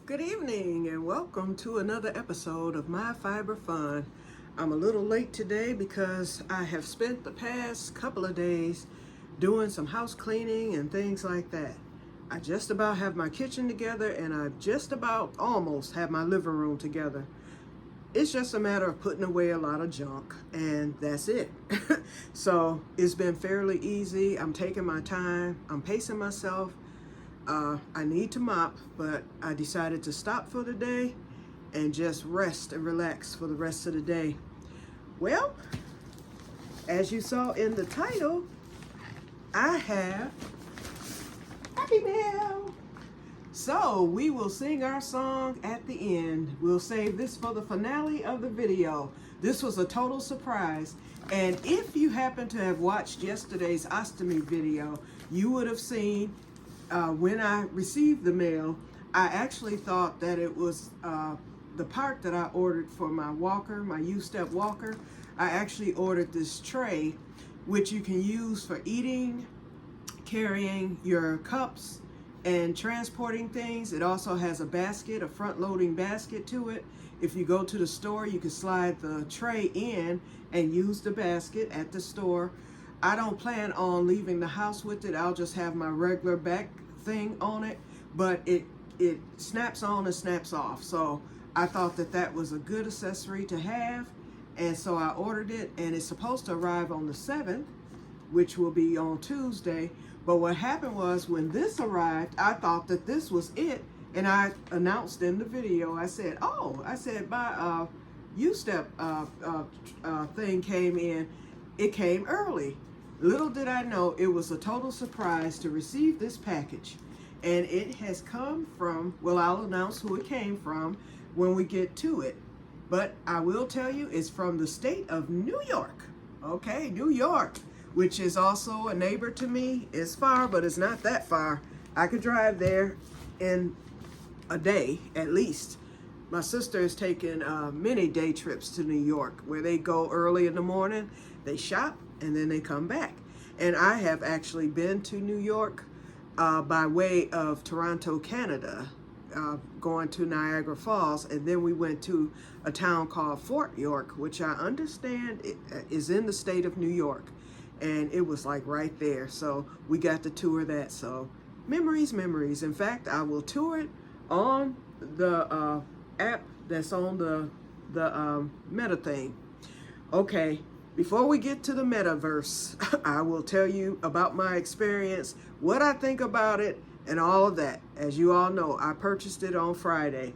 Good evening and welcome to another episode of My Fiber Fun. I'm a little late today because I have spent the past couple of days doing some house cleaning and things like that. I just about have my kitchen together and I just about almost have my living room together. It's just a matter of putting away a lot of junk and that's it. So it's been fairly easy. I'm taking my time. I'm pacing myself. I need to mop, but I decided to stop for the day and just rest and relax for the rest of the day. Well, as you saw in the title, I have Happy Mail. So we will sing our song at the end. We'll save this for the finale of the video. This was a total surprise. And if you happen to have watched yesterday's ostomy video, you would have seen when I received the mail, I actually thought that it was the part that I ordered for my walker, my U-Step walker. I actually ordered this tray, which you can use for eating, carrying your cups, and transporting things. It also has a basket, a front-loading basket to it. If you go to the store, you can slide the tray in and use the basket at the store. I don't plan on leaving the house with it. I'll just have my regular back thing on it, but it snaps on and snaps off. So I thought that that was a good accessory to have, and so I ordered it, and it's supposed to arrive on the 7th, which will be on Tuesday. But what happened was when this arrived, I thought that this was it, and I announced in the video, I said my U-Step thing came in. It came early. Little did I know it was a total surprise to receive this package. And it has come from, well, I'll announce who it came from when we get to it. But I will tell you, it's from the state of New York. Okay, New York, which is also a neighbor to me. It's far, but it's not that far. I could drive there in a day at least. My sister is taking many day trips to New York where they go early in the morning, they shop, and then they come back. And I have actually been to New York by way of Toronto, Canada, going to Niagara Falls, and then we went to a town called Fort York, which I understand is in the state of New York, and it was like right there. So we got to tour that. So memories. In fact, I will tour it on the app that's on the Meta thing. Okay. Before we get to the metaverse, I will tell you about my experience, what I think about it, and all of that. As you all know, I purchased it on Friday.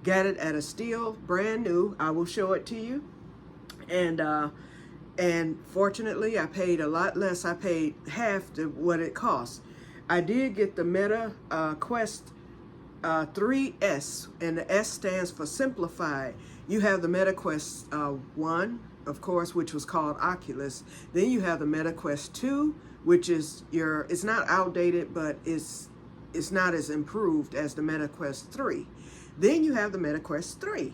Got it at a steal, brand new. I will show it to you. And fortunately, I paid a lot less. I paid half to what it cost. I did get the Meta Quest 3S, and the S stands for simplified. You have the Meta Quest 1, of course, which was called Oculus. Then you have the Meta Quest 2, which is it's not outdated, but it's not as improved as the Meta Quest 3. Then you have the Meta Quest 3.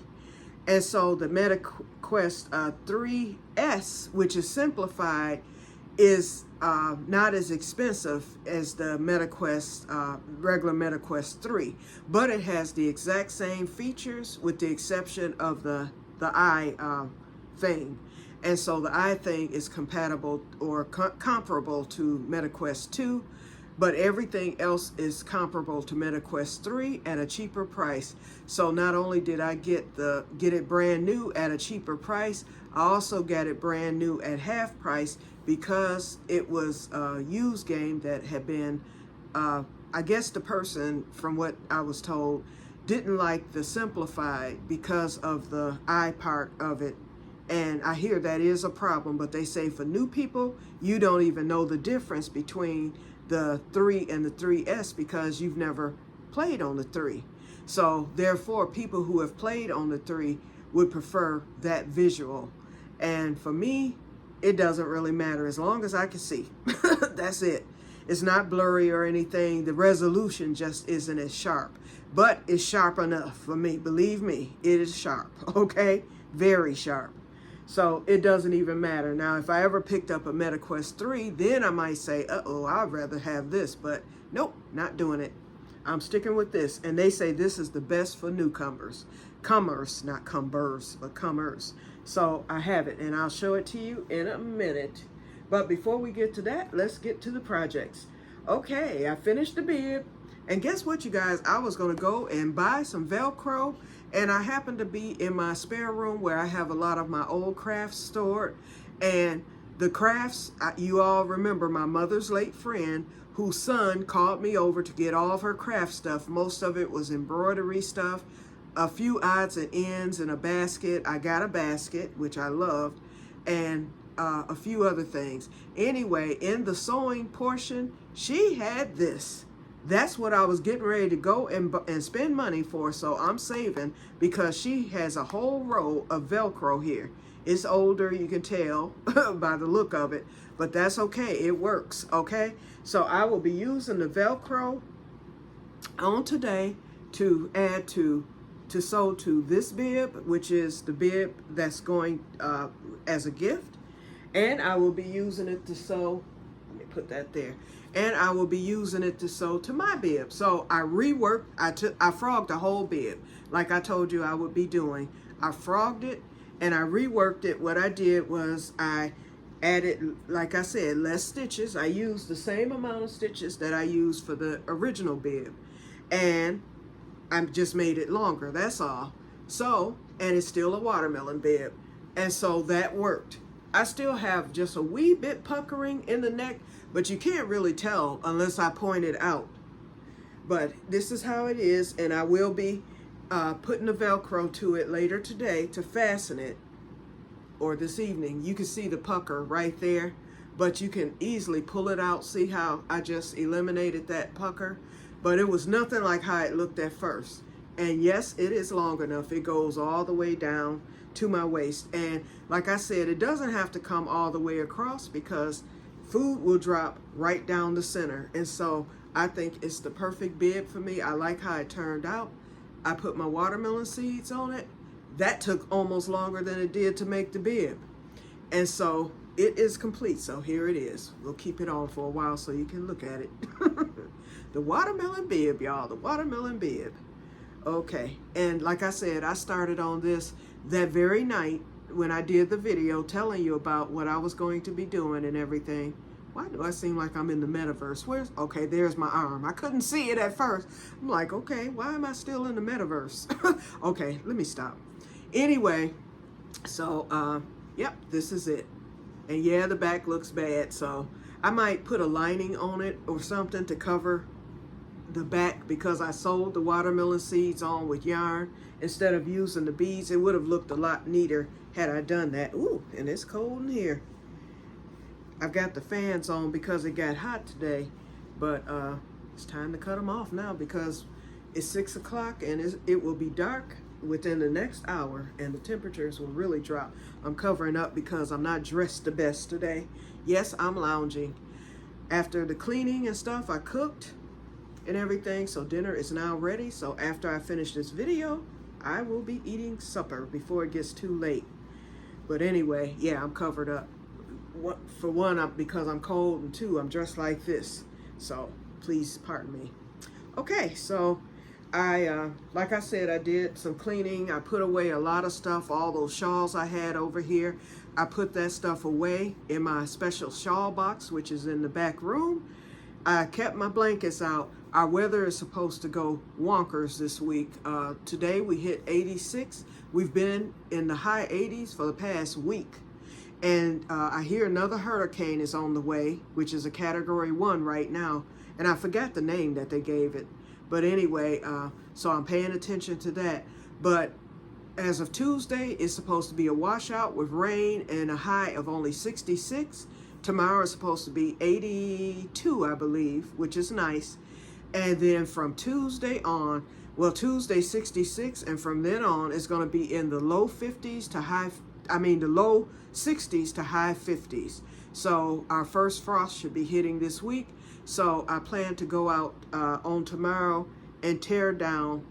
And so the Meta Quest 3S, which is simplified, is not as expensive as the regular Meta Quest 3, but it has the exact same features with the exception of the eye thing. And so the eye thing is compatible or comparable to Meta Quest 2, but everything else is comparable to Meta Quest 3 at a cheaper price. So not only did I get it brand new at a cheaper price, I also got it brand new at half price because it was a used game that had been, I guess the person, from what I was told, didn't like the simplified because of the eye part of it. And I hear that is a problem, but they say for new people, you don't even know the difference between the 3 and the 3S because you've never played on the 3. So therefore, people who have played on the 3 would prefer that visual. And for me, it doesn't really matter as long as I can see. That's it. It's not blurry or anything. The resolution just isn't as sharp, but it's sharp enough for me. Believe me, it is sharp, okay? Very sharp. So it doesn't even matter. Now, if I ever picked up a Meta Quest 3, then I might say, uh-oh, I'd rather have this, but nope, not doing it. I'm sticking with this. And they say this is the best for newcomers. Comers, not cumbers, but comers. So I have it, and I'll show it to you in a minute. But before we get to that, let's get to the projects. Okay, I finished the bib. And guess what, you guys? I was going to go and buy some Velcro. And I happened to be in my spare room where I have a lot of my old crafts stored. And the crafts, you all remember my mother's late friend whose son called me over to get all of her craft stuff. Most of it was embroidery stuff, a few odds and ends, and a basket. I got a basket, which I loved, and a few other things. Anyway, in the sewing portion, she had this. That's what I was getting ready to go and spend money for, so I'm saving because she has a whole row of Velcro here. It's older, you can tell by the look of it, but that's okay. It works, okay? So I will be using the Velcro on today to add to sew to this bib, which is the bib that's going as a gift. And I will be using it to sew, let me put that there. And I will be using it to sew to my bib. So I reworked, I frogged the whole bib, like I told you I would be doing. I frogged it and I reworked it. What I did was I added, like I said, less stitches. I used the same amount of stitches that I used for the original bib. And I just made it longer, that's all. So, and it's still a watermelon bib. And so that worked. I still have just a wee bit puckering in the neck, but you can't really tell unless I point it out. But this is how it is, and I will be putting the Velcro to it later today to fasten it, or this evening. You can see the pucker right there, but you can easily pull it out. See how I just eliminated that pucker? But it was nothing like how it looked at first. And yes, it is long enough. It goes all the way down to my waist. And like I said, it doesn't have to come all the way across because food will drop right down the center. And so I think it's the perfect bib for me. I like how it turned out. I put my watermelon seeds on it. That took almost longer than it did to make the bib. And so it is complete. So here it is. We'll keep it on for a while so you can look at it. The watermelon bib, y'all. The watermelon bib. Okay. And like I said, I started on this that very night when I did the video telling you about what I was going to be doing and everything. Why do I seem like I'm in the metaverse? Okay, there's my arm. I couldn't see it at first. I'm like, okay, why am I still in the metaverse? Okay, let me stop. Anyway, so, yep, this is it. And yeah, the back looks bad, so I might put a lining on it or something to cover the back because I sewed the watermelon seeds on with yarn instead of using the beads. It would have looked a lot neater had I done that. Ooh, and it's cold in here. I've got the fans on because it got hot today, but it's time to cut them off now because it's 6 o'clock and it will be dark within the next hour and the temperatures will really drop. I'm covering up because I'm not dressed the best today. Yes, I'm lounging. After the cleaning and stuff, I cooked and everything, so dinner is now ready. So after I finish this video, I will be eating supper before it gets too late. But anyway, yeah, I'm covered up. For one, because I'm cold, and two, I'm dressed like this. So please pardon me. Okay, so like I said, I did some cleaning. I put away a lot of stuff, all those shawls I had over here. I put that stuff away in my special shawl box, which is in the back room. I kept my blankets out. Our weather is supposed to go wonkers this week. Today we hit 86. We've been in the high 80s for the past week. And I hear another hurricane is on the way, which is a category 1 right now. And I forgot the name that they gave it. But anyway, so I'm paying attention to that. But as of Tuesday, it's supposed to be a washout with rain and a high of only 66. Tomorrow is supposed to be 82, I believe, which is nice. And then from Tuesday on, well, Tuesday 66, and from then on, it's going to be in the low 50s to the low 60s to high 50s. So our first frost should be hitting this week. So I plan to go out on tomorrow and tear down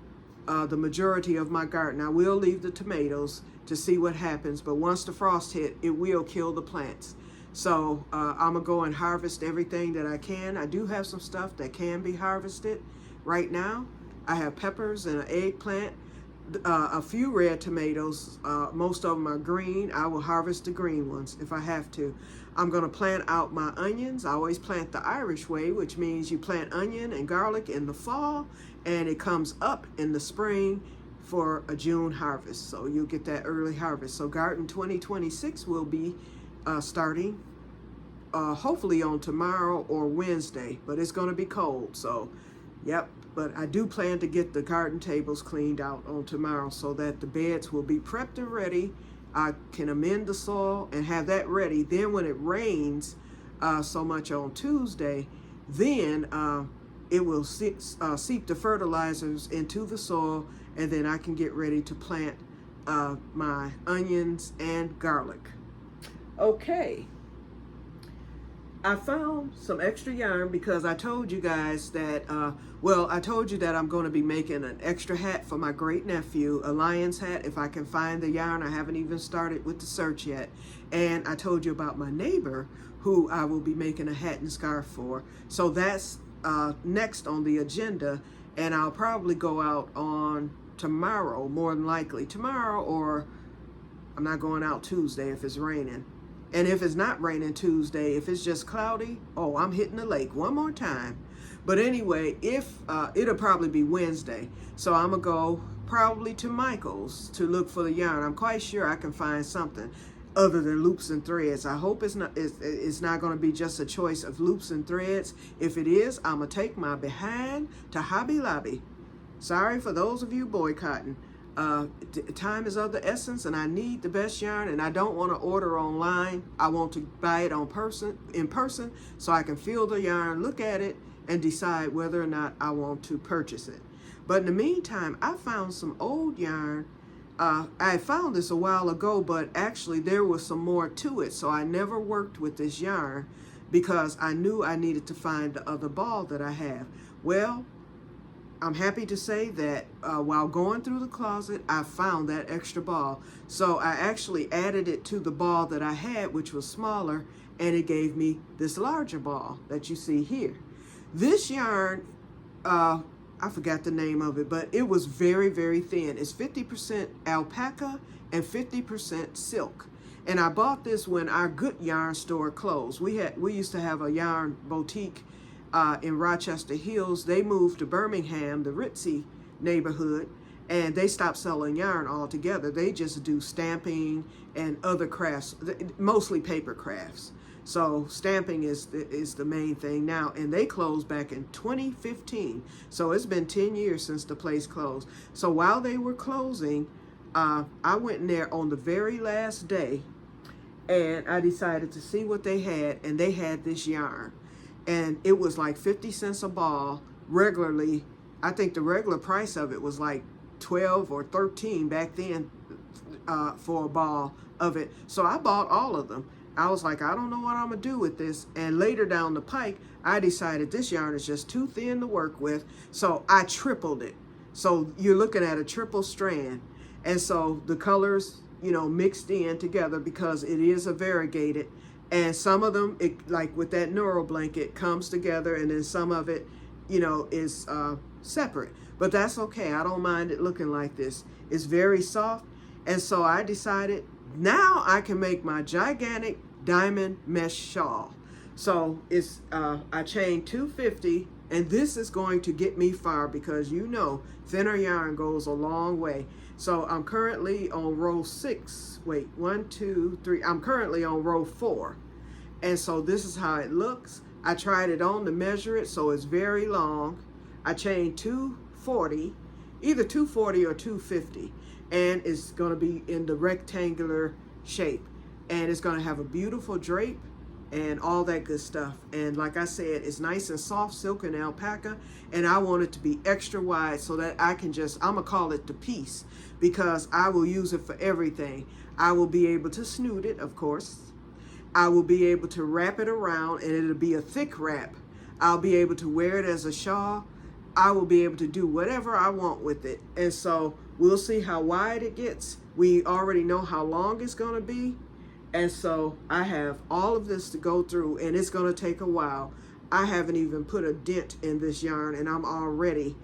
the majority of my garden. I will leave the tomatoes to see what happens, but once the frost hit, it will kill the plants. So I'm gonna go and harvest everything that I can. I do have some stuff that can be harvested right now. I have peppers and an eggplant, a few red tomatoes. Most of them are green. I will harvest the green ones if I have to. I'm going to plant out my onions. I always plant the Irish way, which means you plant onion and garlic in the fall, and it comes up in the spring for a June harvest. So you'll get that early harvest. So Garden 2026 will be starting hopefully on tomorrow or Wednesday, but it's going to be cold. So, yep. But I do plan to get the garden tables cleaned out on tomorrow so that the beds will be prepped and ready. I can amend the soil and have that ready. Then when it rains so much on Tuesday, then it will seep the fertilizers into the soil, and then I can get ready to plant my onions and garlic. Okay. I found some extra yarn because I told you guys that, I told you that I'm going to be making an extra hat for my great nephew, a lion's hat, if I can find the yarn. I haven't even started with the search yet. And I told you about my neighbor who I will be making a hat and scarf for. So that's next on the agenda, and I'll probably go out on tomorrow, more than likely. Tomorrow, or I'm not going out Tuesday if it's raining. And if it's not raining Tuesday, if it's just cloudy, oh, I'm hitting the lake one more time. But anyway, if it'll probably be Wednesday. So I'm going to go probably to Michael's to look for the yarn. I'm quite sure I can find something other than loops and threads. I hope it's not going to be just a choice of loops and threads. If it is, I'm going to take my behind to Hobby Lobby. Sorry for those of you boycotting. Time is of the essence, and I need the best yarn, and I don't want to order online. I want to buy it in person so I can feel the yarn, look at it, and decide whether or not I want to purchase it. But in the meantime, I found some old yarn. I found this a while ago, but actually there was some more to it, so I never worked with this yarn because I knew I needed to find the other ball that I have. Well, I'm happy to say that while going through the closet, I found that extra ball. So I actually added it to the ball that I had, which was smaller, and it gave me this larger ball that you see here. This yarn, I forgot the name of it, but it was very, very thin. It's 50% alpaca and 50% silk. And I bought this when our Good Yarn store closed. We used to have a yarn boutique in Rochester Hills. They moved to Birmingham, the ritzy neighborhood, and they stopped selling yarn altogether. They just do stamping and other crafts, mostly paper crafts. So stamping is the main thing now, and they closed back in 2015. So it's been 10 years since the place closed. So while they were closing, I went in there on the very last day, and I decided to see what they had, and they had this yarn. And it was like 50 cents a ball regularly. I think the regular price of it was like 12 or 13 back then for a ball of it. So I bought all of them. I was like, I don't know what I'm going to do with this. And later down the pike, I decided this yarn is just too thin to work with. So I tripled it. So you're looking at a triple strand. And so the colors, mixed in together because it is a variegated. And some of them, like with that Neuro blanket, comes together, and then some of it, is separate. But that's okay. I don't mind it looking like this. It's very soft. And so I decided now I can make my gigantic diamond mesh shawl. So it's I chained 250, and this is going to get me far because thinner yarn goes a long way. So I'm currently on row 6. Wait, 1, 2, 3. I'm currently on row 4. And so this is how it looks. I tried it on to measure it, so it's very long. I chained 240, either 240 or 250. And it's going to be in the rectangular shape. And it's going to have a beautiful drape and all that good stuff. And like I said, it's nice and soft silk and alpaca, and I want it to be extra wide so that I'm gonna call it the piece, because I will use it for everything. I will be able to snoot it, of course. I will be able to wrap it around, and it'll be a thick wrap. I'll be able to wear it as a shawl. I will be able to do whatever I want with it. And so we'll see how wide it gets. We already know how long it's gonna be. And so I have all of this to go through, and it's going to take a while. I haven't even put a dent in this yarn, and I'm already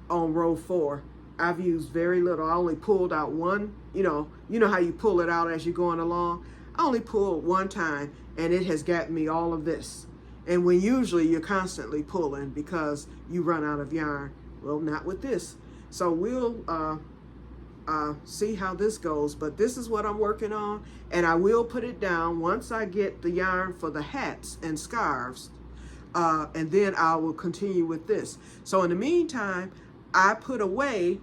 on row 4. I've used very little. I only pulled out one, you know how you pull it out as you're going along. I only pulled one time, and it has gotten me all of this. And when usually you're constantly pulling because you run out of yarn. Well, not with this. So we'll see how this goes, but this is what I'm working on, and I will put it down once I get the yarn for the hats and scarves, and then I will continue with this. So in the meantime, I put away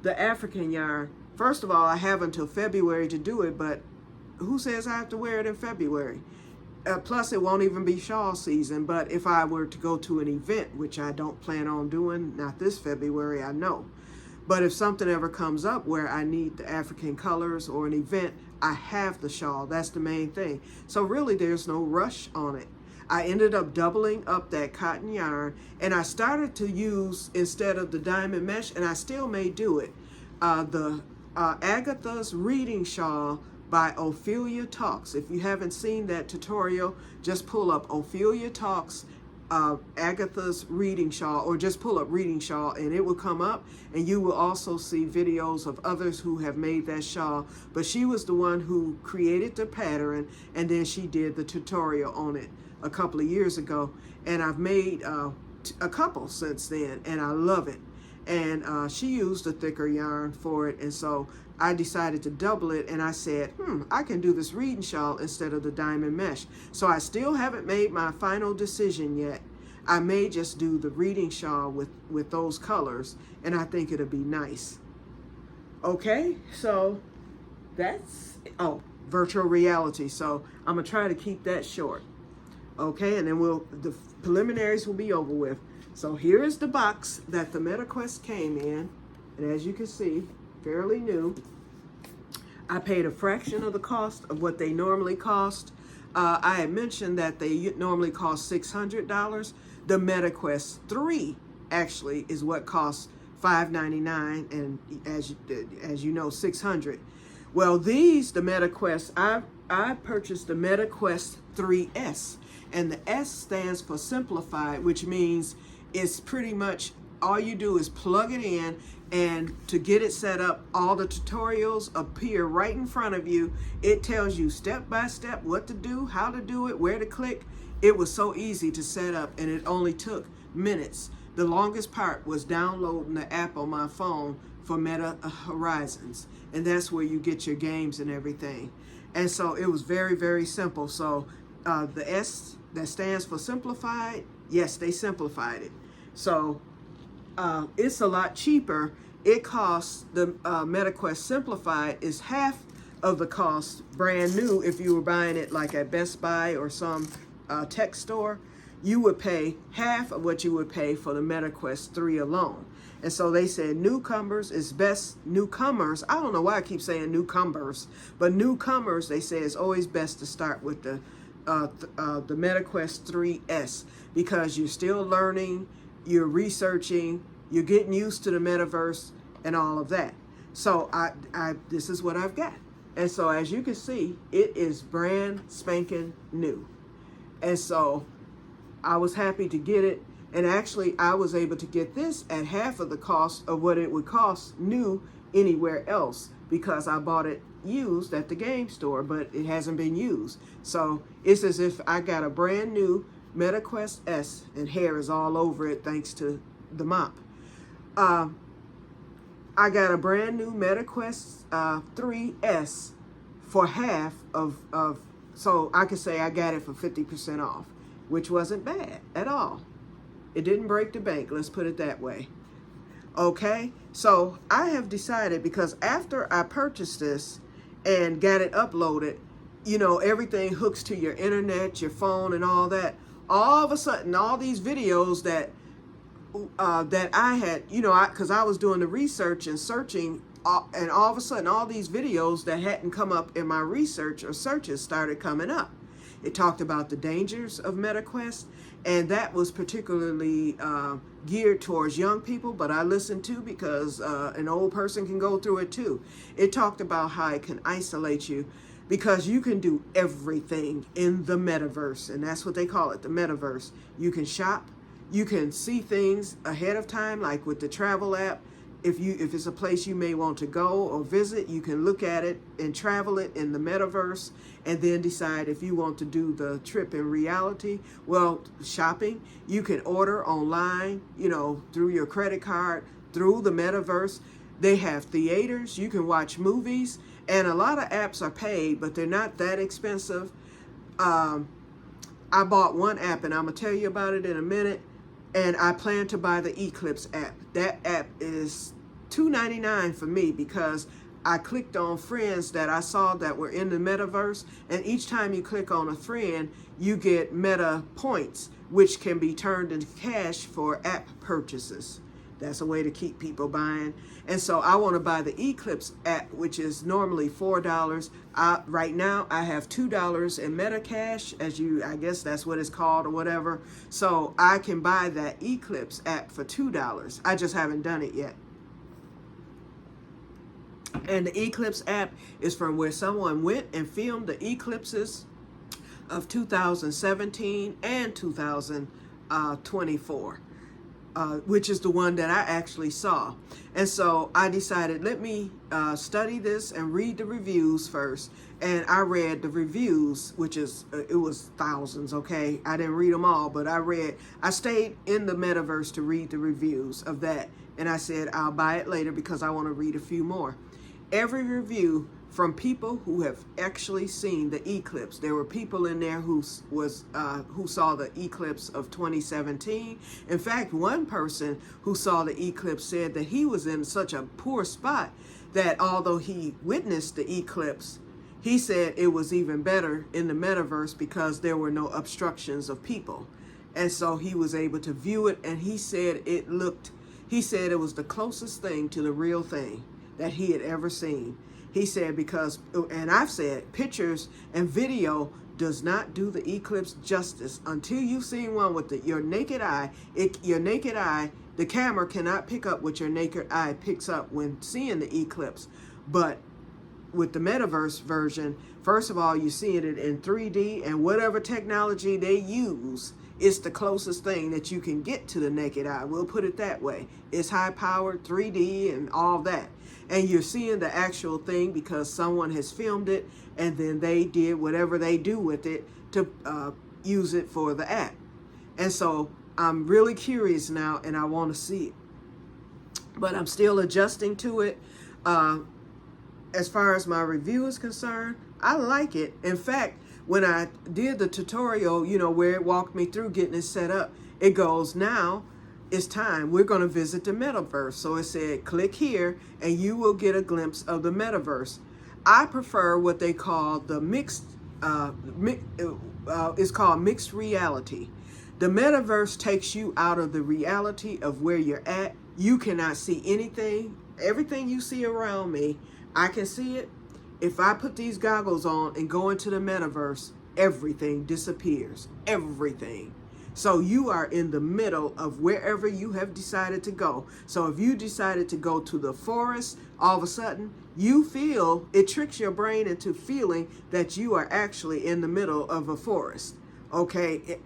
the African yarn. First of all, I have until February to do it, but who says I have to wear it in February? Plus, it won't even be shawl season. But if I were to go to an event, which I don't plan on doing, not this February, I know. But if something ever comes up where I need the African colors or an event, I have the shawl. That's the main thing. So really, there's no rush on it. I ended up doubling up that cotton yarn, and I started to use, instead of the diamond mesh, and I still may do it, the Agatha's Reading Shawl by Ophelia Talks. If you haven't seen that tutorial, just pull up Ophelia Talks Agatha's Reading Shawl, or just pull up Reading Shawl, and it will come up, and you will also see videos of others who have made that shawl. But she was the one who created the pattern, and then she did the tutorial on it a couple of years ago, and I've made a couple since then, and I love it. And she used a thicker yarn for it, and so I decided to double it, and I said, I can do this reading shawl instead of the diamond mesh. So I still haven't made my final decision yet. I may just do the reading shawl with those colors, and I think it'll be nice. Okay, so that's, virtual reality. So I'm gonna try to keep that short. Okay, and then the preliminaries will be over with. So here is the box that the MetaQuest came in, and as you can see, fairly new. I paid a fraction of the cost of what they normally cost. I had mentioned that they normally cost $600. The MetaQuest 3 actually is what costs $599, and as you know, $600. Well, the MetaQuest, I purchased the MetaQuest 3S, and the S stands for simplified, which means it's pretty much all you do is plug it in, and to get it set up, all the tutorials appear right in front of you. It tells you step by step what to do, how to do it, where to click. It was so easy to set up, and it only took minutes. The longest part was downloading the app on my phone for Meta Horizons, and that's where you get your games and everything. And so it was very, very simple. So the S that stands for simplified, yes, they simplified it. So it's a lot cheaper. It costs, the MetaQuest Simplified is half of the cost brand new. If you were buying it like at Best Buy or some tech store, you would pay half of what you would pay for the MetaQuest 3 alone. And so they said newcomers is best. Newcomers, I don't know why I keep saying newcomers, but newcomers, they say, it's always best to start with the MetaQuest 3S, because you're still learning, you're researching, you're getting used to the metaverse and all of that. So this is what I've got. And so as you can see, it is brand spanking new. And so I was happy to get it. And actually, I was able to get this at half of the cost of what it would cost new anywhere else, because I bought it used at the game store, but it hasn't been used. So it's as if I got a brand new MetaQuest S, and hair is all over it thanks to the mop. I got a brand new MetaQuest 3S for half of, so I could say I got it for 50% off, which wasn't bad at all. It didn't break the bank, let's put it that way. Okay, so I have decided, because after I purchased this and got it uploaded, you know, everything hooks to your internet, your phone, and all that. All of a sudden, all these videos that I had, you know, because I was doing the research and searching, and all of a sudden, all these videos that hadn't come up in my research or searches started coming up. It talked about the dangers of MetaQuest, and that was particularly geared towards young people, but I listened to, because an old person can go through it too. It talked about how it can isolate you, because you can do everything in the metaverse, and that's what they call it, the metaverse. You can shop, you can see things ahead of time, like with the travel app. If it's a place you may want to go or visit, you can look at it and travel it in the metaverse, and then decide if you want to do the trip in reality. Well, shopping, you can order online, through your credit card, through the metaverse. They have theaters, you can watch movies, and a lot of apps are paid, but they're not that expensive. I bought one app, and I'm gonna tell you about it in a minute. And I plan to buy the Eclipse app. That app is $2.99 for me, because I clicked on friends that I saw that were in the metaverse. And each time you click on a friend, you get meta points, which can be turned into cash for app purchases. That's a way to keep people buying. And so I want to buy the Eclipse app, which is normally $4. Right now, I have $2 in Metacash, I guess that's what it's called or whatever. So I can buy that Eclipse app for $2. I just haven't done it yet. And the Eclipse app is from where someone went and filmed the eclipses of 2017 and 2024. Which is the one that I actually saw. And so I decided, let me study this and read the reviews first. And I read the reviews, which is, it was thousands, okay? I didn't read them all, but I stayed in the metaverse to read the reviews of that. And I said, I'll buy it later because I want to read a few more. Every review from people who have actually seen the eclipse. There were people in there who saw the eclipse of 2017. In fact, one person who saw the eclipse said that he was in such a poor spot that although he witnessed the eclipse, he said it was even better in the metaverse because there were no obstructions of people. And so he was able to view it, and he said it was the closest thing to the real thing that he had ever seen. He said and I've said, pictures and video does not do the eclipse justice until you've seen one with your naked eye. The camera cannot pick up what your naked eye picks up when seeing the eclipse. But with the metaverse version, first of all, you're seeing it in 3D, and whatever technology they use, it's the closest thing that you can get to the naked eye. We'll put it that way. It's high-powered 3D and all that. And you're seeing the actual thing because someone has filmed it, and then they did whatever they do with it to use it for the app. And so I'm really curious now, and I want to see it. But I'm still adjusting to it. As far as my review is concerned, I like it. In fact, when I did the tutorial, where it walked me through getting it set up, it goes, now it's time. We're going to visit the metaverse. So it said, click here and you will get a glimpse of the metaverse. I prefer what they call the it's called mixed reality. The metaverse takes you out of the reality of where you're at. You cannot see anything. Everything you see around me, I can see it. If I put these goggles on and go into the metaverse, everything disappears. Everything. So you are in the middle of wherever you have decided to go. So if you decided to go to the forest, all of a sudden it tricks your brain into feeling that you are actually in the middle of a forest. Okay,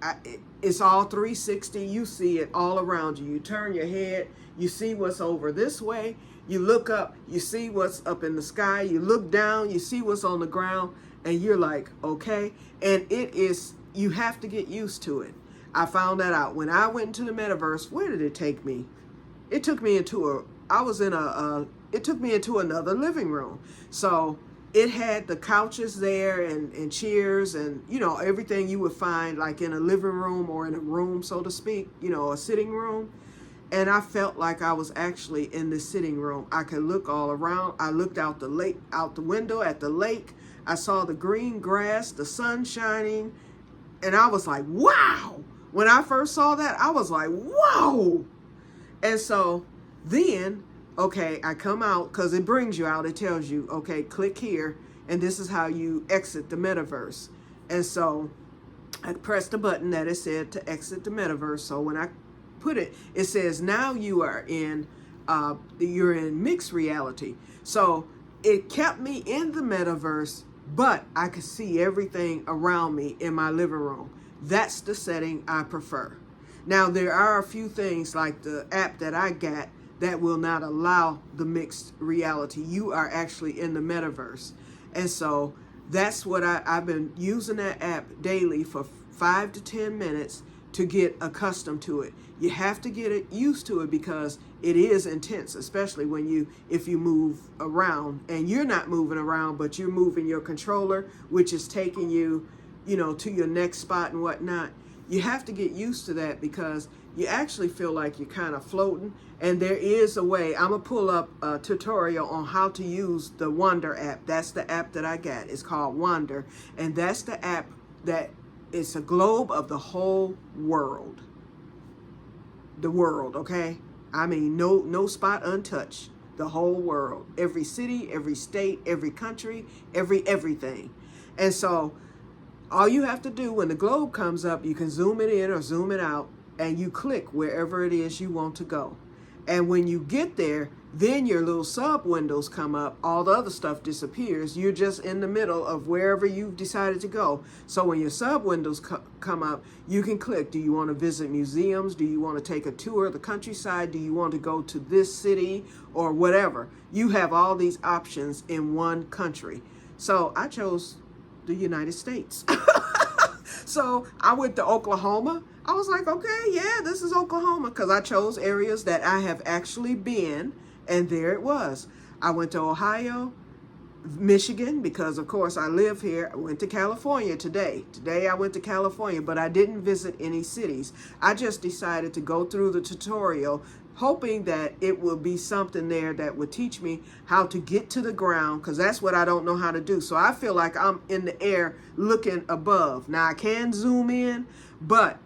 it's all 360. You see it all around you. You turn your head, you see what's over this way. You look up, you see what's up in the sky. You look down, you see what's on the ground, and you're like, okay. And you have to get used to it. I found that out when I went into the metaverse. Where did it take me? It took me into another living room. So it had the couches there and chairs and, everything you would find like in a living room or in a room, so to speak, a sitting room. And I felt like I was actually in the sitting room. I could look all around. I looked out the window at the lake. I saw the green grass, the sun shining, and I was like, wow. When I first saw that, I was like, whoa. And so then, okay, I come out because it brings you out. It tells you, okay, click here, and this is how you exit the metaverse. And so I pressed the button that it said to exit the metaverse. So when I put it, it says now you are you're in mixed reality. So it kept me in the metaverse but I could see everything around me in my living room. That's the setting I prefer. Now, there are a few things like the app that I got that will not allow the mixed reality. You are actually in the metaverse. And so that's what I've been using that app daily for 5 to 10 minutes to get accustomed to it. You have to get it used to it because it is intense, especially when if you move around and you're not moving around, but you're moving your controller, which is taking you, to your next spot and whatnot. You have to get used to that because you actually feel like you're kind of floating. And there is a way. I'm going to pull up a tutorial on how to use the Wander app. That's the app that I got. It's called Wander. And that's the app that it's a globe of the whole world. The world, okay? I mean, no spot untouched. The whole world. Every city, every state, every country, everything. And so all you have to do when the globe comes up, you can zoom it in or zoom it out, and you click wherever it is you want to go. And when you get there, then your little sub windows come up. All the other stuff disappears. You're just in the middle of wherever you've decided to go. So when your sub windows come up, you can click. Do you want to visit museums? Do you want to take a tour of the countryside? Do you want to go to this city or whatever? You have all these options in one country. So I chose the United States. So I went to Oklahoma. I was like, okay, yeah, this is Oklahoma, because I chose areas that I have actually been, and there it was. I went to Ohio, Michigan, because of course I live here. I went to California today. Today I went to California, but I didn't visit any cities. I just decided to go through the tutorial, hoping that it will be something there that would teach me how to get to the ground, because that's what I don't know how to do. So I feel like I'm in the air looking above. Now I can zoom in, but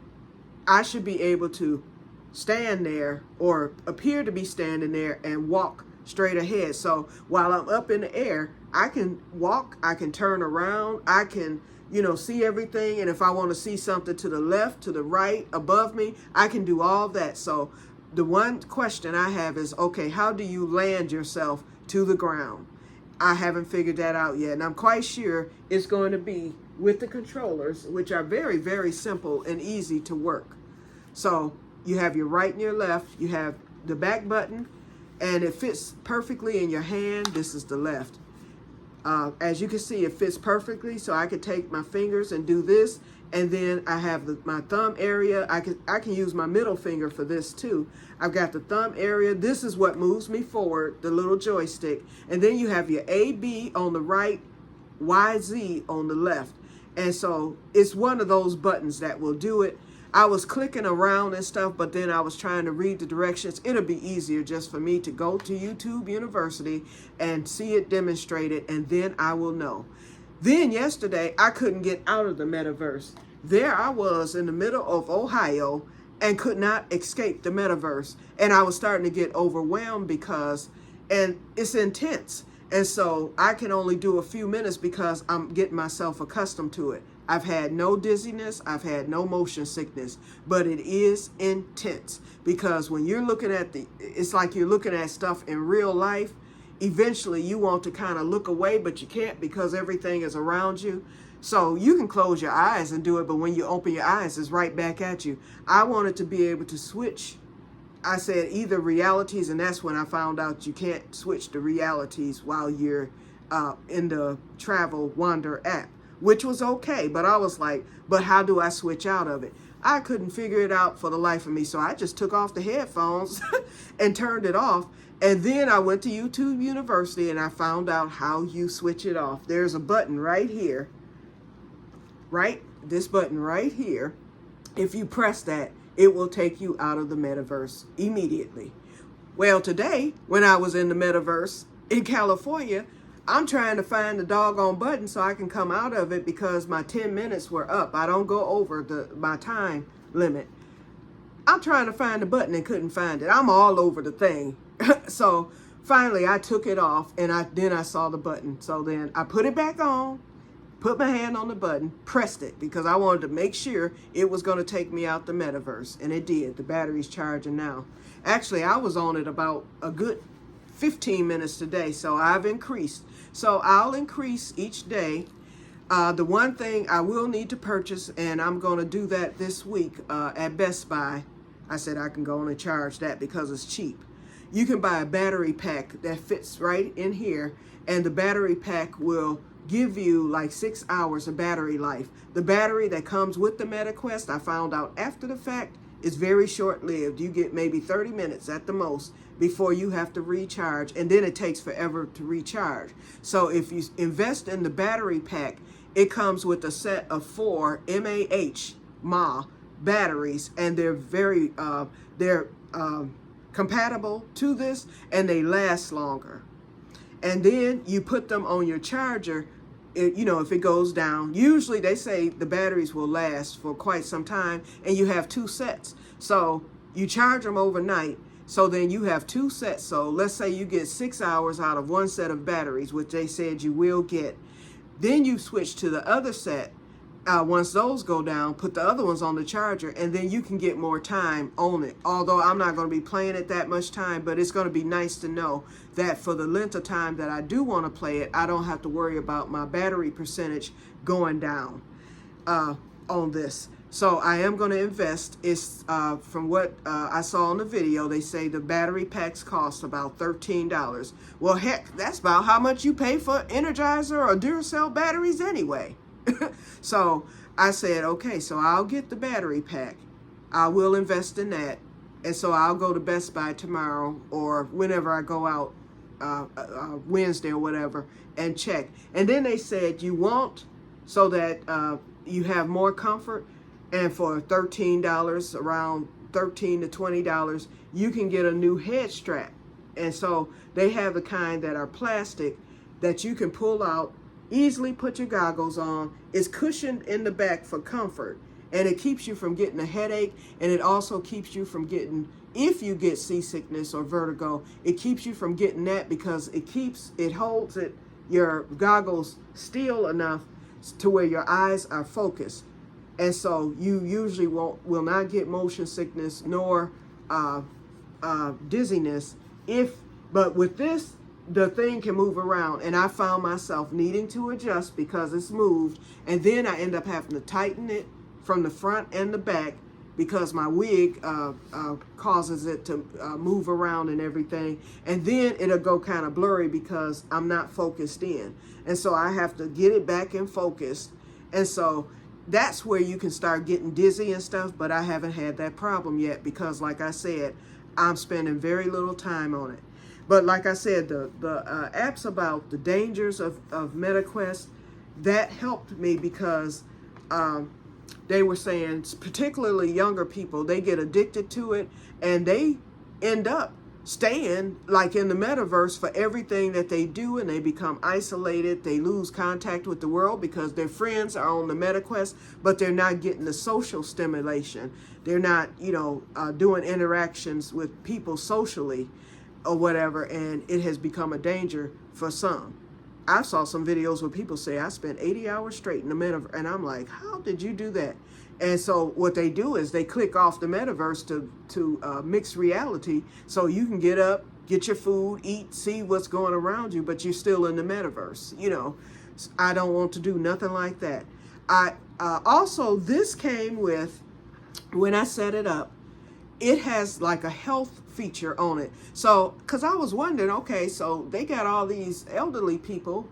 I should be able to stand there or appear to be standing there and walk straight ahead. So while I'm up in the air, I can walk, I can turn around, I can, see everything. And if I want to see something to the left, to the right, above me, I can do all that. So the one question I have is, okay, how do you land yourself to the ground? I haven't figured that out yet. And I'm quite sure it's going to be with the controllers, which are very, very simple and easy to work. So you have your right and your left, you have the back button, and it fits perfectly in your hand. This is the left. As you can see, it fits perfectly, so I could take my fingers and do this, and then I have my thumb area. I can use my middle finger for this too. I've got the thumb area. This is what moves me forward, the little joystick. And then you have your A, B on the right, Y, Z on the left. And so it's one of those buttons that will do it. I was clicking around and stuff, but then I was trying to read the directions. It'll be easier just for me to go to YouTube University and see it demonstrated, and then I will know. Then yesterday, I couldn't get out of the metaverse. There I was in the middle of Ohio and could not escape the metaverse. And I was starting to get overwhelmed and it's intense. And so I can only do a few minutes because I'm getting myself accustomed to it. I've had no dizziness, I've had no motion sickness, but it is intense because when you're looking at it's like you're looking at stuff in real life. Eventually you want to kind of look away, but you can't because everything is around you. So you can close your eyes and do it, but when you open your eyes, it's right back at you. I wanted to be able to switch. I said either realities, and that's when I found out you can't switch the realities while you're in the Travel Wander app, which was okay. But I was like, but how do I switch out of it? I couldn't figure it out for the life of me. So I just took off the headphones and turned it off. And then I went to YouTube University and I found out how you switch it off. There's a button right here, right? This button right here. If you press that, it will take you out of the metaverse immediately. Well, today, when I was in the metaverse in California, I'm trying to find the doggone button so I can come out of it because my 10 minutes were up. I don't go over my time limit. I'm trying to find the button and couldn't find it. I'm all over the thing. So finally I took it off and then I saw the button. So then I put it back on, put my hand on the button, pressed it because I wanted to make sure it was going to take me out the metaverse. And it did. The battery's charging now. Actually, I was on it about a good 15 minutes today. So I've increased. So I'll increase each day. The one thing I will need to purchase, and I'm going to do that this week at Best Buy. I said I can go on and charge that because it's cheap. You can buy a battery pack that fits right in here, and the battery pack will give you like 6 hours of battery life. The battery that comes with the MetaQuest, I found out after the fact, is very short-lived. You get maybe 30 minutes at the most before you have to recharge, and then it takes forever to recharge. So if you invest in the battery pack, it comes with a set of 4 mAh batteries, and they're very compatible to this, and they last longer. And then you put them on your charger. You know, if it goes down, usually they say the batteries will last for quite some time, and you have 2 sets. So you charge them overnight, so then you have 2 sets. So let's say you get 6 hours out of 1 set of batteries, which they said you will get. Then you switch to the other set. Once those go down, put the other ones on the charger, and then you can get more time on it. Although I'm not going to be playing it that much time, but it's going to be nice to know that for the length of time that I do want to play it, I don't have to worry about my battery percentage going down on this. So I am going to invest. It's from what I saw in the video, they say the battery packs cost about $13. Well, heck, that's about how much you pay for Energizer or Duracell batteries anyway. So I said, okay, so I'll get the battery pack. I will invest in that. And so I'll go to Best Buy tomorrow or whenever I go out, Wednesday or whatever, and check. And then they said you want, so that you have more comfort, and for $13, around $13 to $20, you can get a new head strap. And so they have the kind that are plastic that you can pull out, easily put your goggles on. It's cushioned in the back for comfort, and it keeps you from getting a headache, and it also keeps you from getting, if you get seasickness or vertigo, it keeps you from getting that because it holds your goggles still enough to where your eyes are focused. And so you usually will not get motion sickness nor dizziness. But with this, the thing can move around, and I found myself needing to adjust because it's moved, and then I end up having to tighten it from the front and the back because my wig causes it to move around and everything, and then it'll go kind of blurry because I'm not focused in, and so I have to get it back in focus. And so that's where you can start getting dizzy and stuff, but I haven't had that problem yet because, like I said, I'm spending very little time on it. But like I said, the apps about the dangers of MetaQuest, that helped me because they were saying, particularly younger people, they get addicted to it, and they end up staying like in the metaverse for everything that they do, and they become isolated. They lose contact with the world because their friends are on the MetaQuest, but they're not getting the social stimulation. They're not, doing interactions with people socially or whatever, and it has become a danger for some. I saw some videos where people say, I spent 80 hours straight in the metaverse, and I'm like, how did you do that? And so what they do is they click off the metaverse to mixed reality, so you can get up, get your food, eat, see what's going around you, but you're still in the metaverse. I don't want to do nothing like that. Also, this came with, when I set it up, it has like a health feature on it. So, because I was wondering, okay, so they got all these elderly people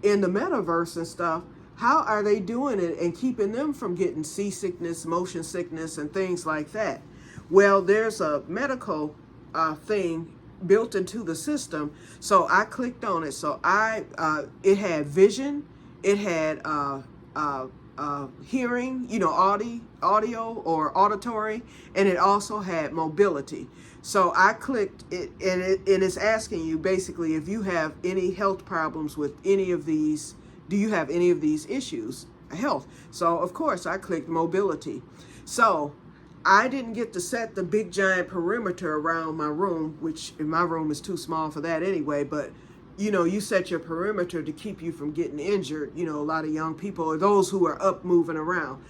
in the metaverse and stuff. How are they doing it and keeping them from getting seasickness, motion sickness, and things like that? Well, there's a medical thing built into the system. So I clicked on it. So it had vision, it had hearing, audio or auditory, and it also had mobility. So I clicked it, and it's asking you basically if you have any health problems with any of these. Do you have any of these issues, health? So of course I clicked mobility. So I didn't get to set the big giant perimeter around my room, which in my room is too small for that anyway, but you set your perimeter to keep you from getting injured. A lot of young people or those who are up moving around.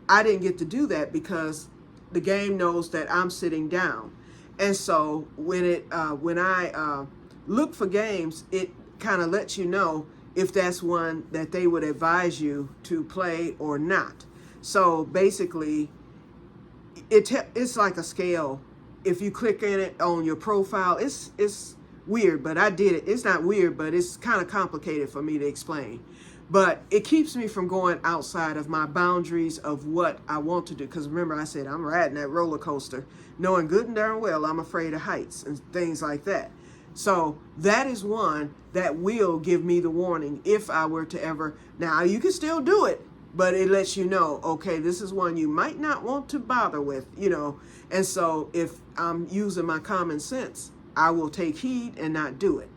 I didn't get to do that because the game knows that I'm sitting down. And so when I look for games. It kind of lets you know if that's one that they would advise you to play or not. So basically, it's like a scale. If you click in it on your profile, it's weird, but I did it. It's not weird, but it's kind of complicated for me to explain. But it keeps me from going outside of my boundaries of what I want to do. Because remember, I said I'm riding that roller coaster, knowing good and darn well I'm afraid of heights and things like that. So that is one that will give me the warning if I were to ever. Now, you can still do it, but it lets you know, okay, this is one you might not want to bother with, And so if I'm using my common sense, I will take heed and not do it.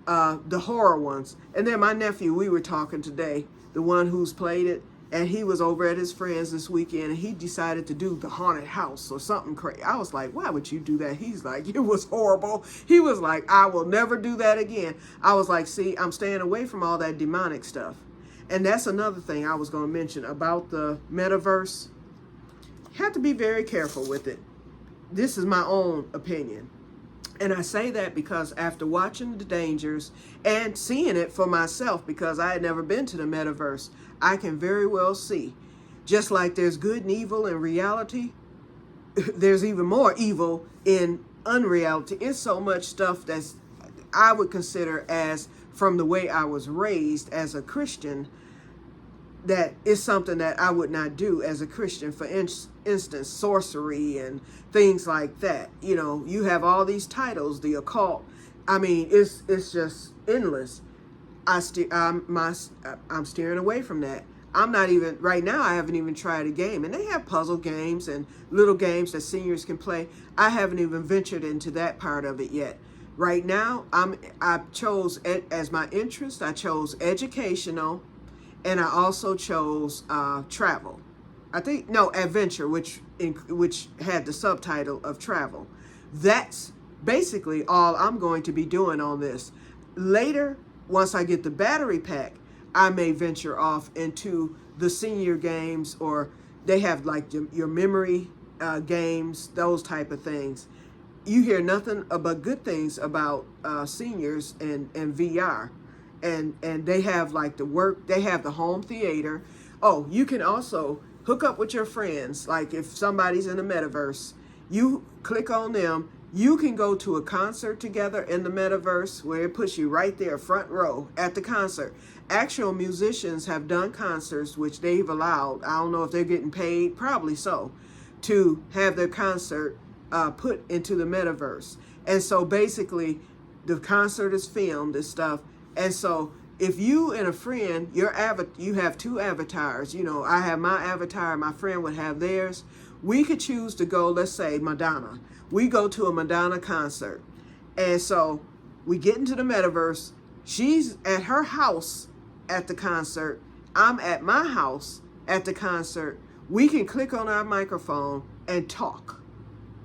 The horror ones. And then my nephew, we were talking today, the one who's played it, and he was over at his friends this weekend, and he decided to do the haunted house or something crazy. I was like, why would you do that? He's like, it was horrible. He was like, I will never do that again. I was like, see, I'm staying away from all that demonic stuff. And that's another thing I was going to mention about the metaverse. You have to be very careful with it. This is my own opinion. And I say that because after watching the dangers and seeing it for myself, because I had never been to the metaverse, I can very well see, just like there's good and evil in reality, there's even more evil in unreality. It's so much stuff that's I would consider as from the way I was raised as a Christian, that is something that I would not do as a Christian. For instance, sorcery and things like that. You have all these titles, the occult. I mean, it's just endless. I'm steering away from that. I'm not even, right now, I haven't even tried a game. And they have puzzle games and little games that seniors can play. I haven't even ventured into that part of it yet. Right now, I chose, as my interest, I chose educational, and I also chose travel. Adventure, which had the subtitle of travel. That's basically all I'm going to be doing on this. Later, once I get the battery pack, I may venture off into the senior games, or they have like your memory games, those type of things. You hear nothing but good things about seniors and VR. And they have like they have the home theater. Oh, you can also hook up with your friends. Like if somebody's in the metaverse, you click on them. You can go to a concert together in the metaverse where it puts you right there, front row at the concert. Actual musicians have done concerts, which they've allowed. I don't know if they're getting paid, probably so, to have their concert put into the metaverse. And so basically, the concert is filmed and stuff. And so if you and a friend, you have two avatars. I have my avatar, my friend would have theirs. We could choose to go, let's say Madonna. We go to a Madonna concert. And so we get into the metaverse. She's at her house at the concert. I'm at my house at the concert. We can click on our microphone and talk.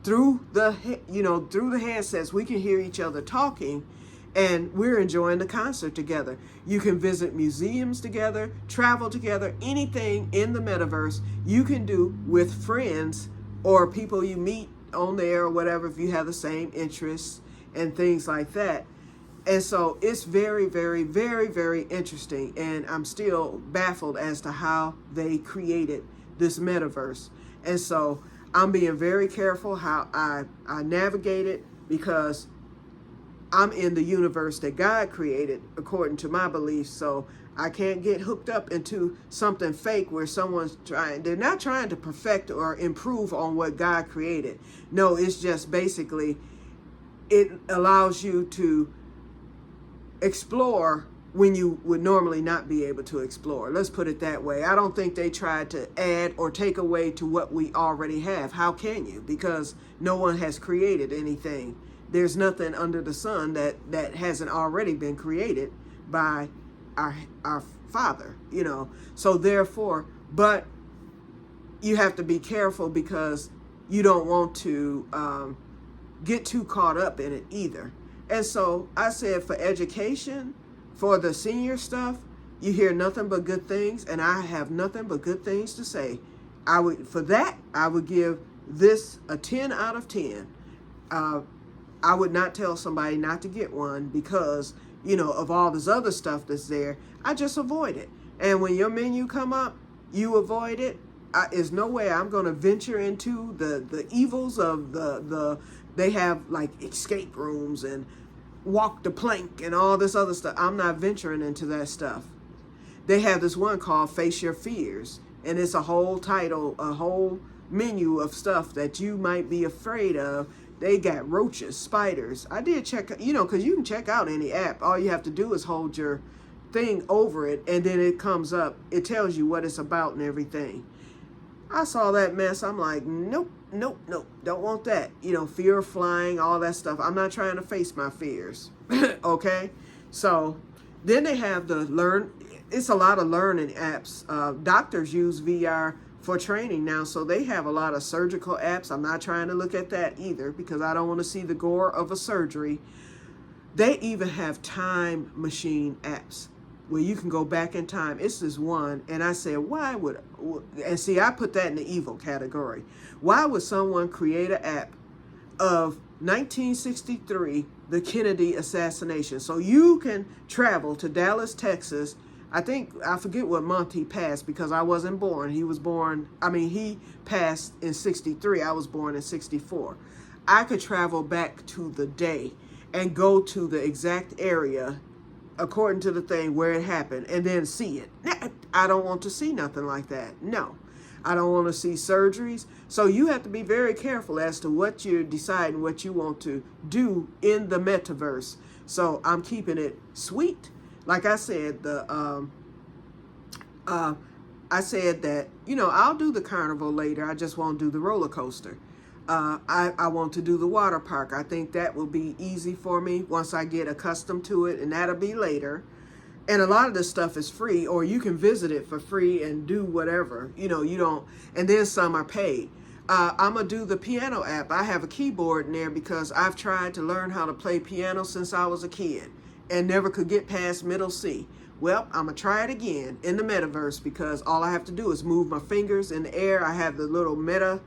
Through the handsets, we can hear each other talking. And we're enjoying the concert together. You can visit museums together, travel together, anything in the metaverse you can do with friends or people you meet on there or whatever, if you have the same interests and things like that. And so it's very, very, very, very interesting. And I'm still baffled as to how they created this metaverse. And so I'm being very careful how I navigate it, because I'm in the universe that God created according to my beliefs. So I can't get hooked up into something fake where they're not trying to perfect or improve on what God created. No, it's just basically, it allows you to explore when you would normally not be able to explore. Let's put it that way. I don't think they tried to add or take away to what we already have. How can you? Because no one has created anything. There's nothing under the sun that hasn't already been created by our Father, So therefore, but you have to be careful, because you don't want to get too caught up in it either. And so I said, for education, for the senior stuff, you hear nothing but good things, and I have nothing but good things to say. I would give this a 10 out of 10. I would not tell somebody not to get one because, of all this other stuff that's there. I just avoid it. And when your menu come up, you avoid it. There's no way I'm going to venture into the evils of they have like escape rooms and walk the plank and all this other stuff. I'm not venturing into that stuff. They have this one called Face Your Fears, and it's a whole title, a whole menu of stuff that you might be afraid of. They got roaches, spiders. I did check, because you can check out any app. All you have to do is hold your thing over it, and then it comes up. It tells you what it's about and everything. I saw that mess. I'm like, nope, nope, nope. Don't want that. Fear of flying, all that stuff. I'm not trying to face my fears. Okay? So then they have it's a lot of learning apps. Doctors use VR for training now, so they have a lot of surgical apps. I'm not trying to look at that either because I don't want to see the gore of a surgery. They even have time machine apps where you can go back in time. It's this one, and I said, and see, I put that in the evil category. Why would someone create an app of 1963, the Kennedy assassination? So you can travel to Dallas, Texas. I forget what month he passed because I wasn't born. He passed in 63. I was born in 64. I could travel back to the day and go to the exact area according to the thing where it happened and then see it. I don't want to see nothing like that. No, I don't want to see surgeries. So you have to be very careful as to what you're deciding, what you want to do in the metaverse. So I'm keeping it sweet. Like I said, I said that, I'll do the carnival later. I just won't do the roller coaster. I want to do the water park. I think that will be easy for me once I get accustomed to it, and that'll be later. And a lot of this stuff is free, or you can visit it for free and do whatever. You don't, and then some are paid. I'm going to do the piano app. I have a keyboard in there because I've tried to learn how to play piano since I was a kid and never could get past middle C. Well, I'm going to try it again in the metaverse because all I have to do is move my fingers in the air. I have the little meta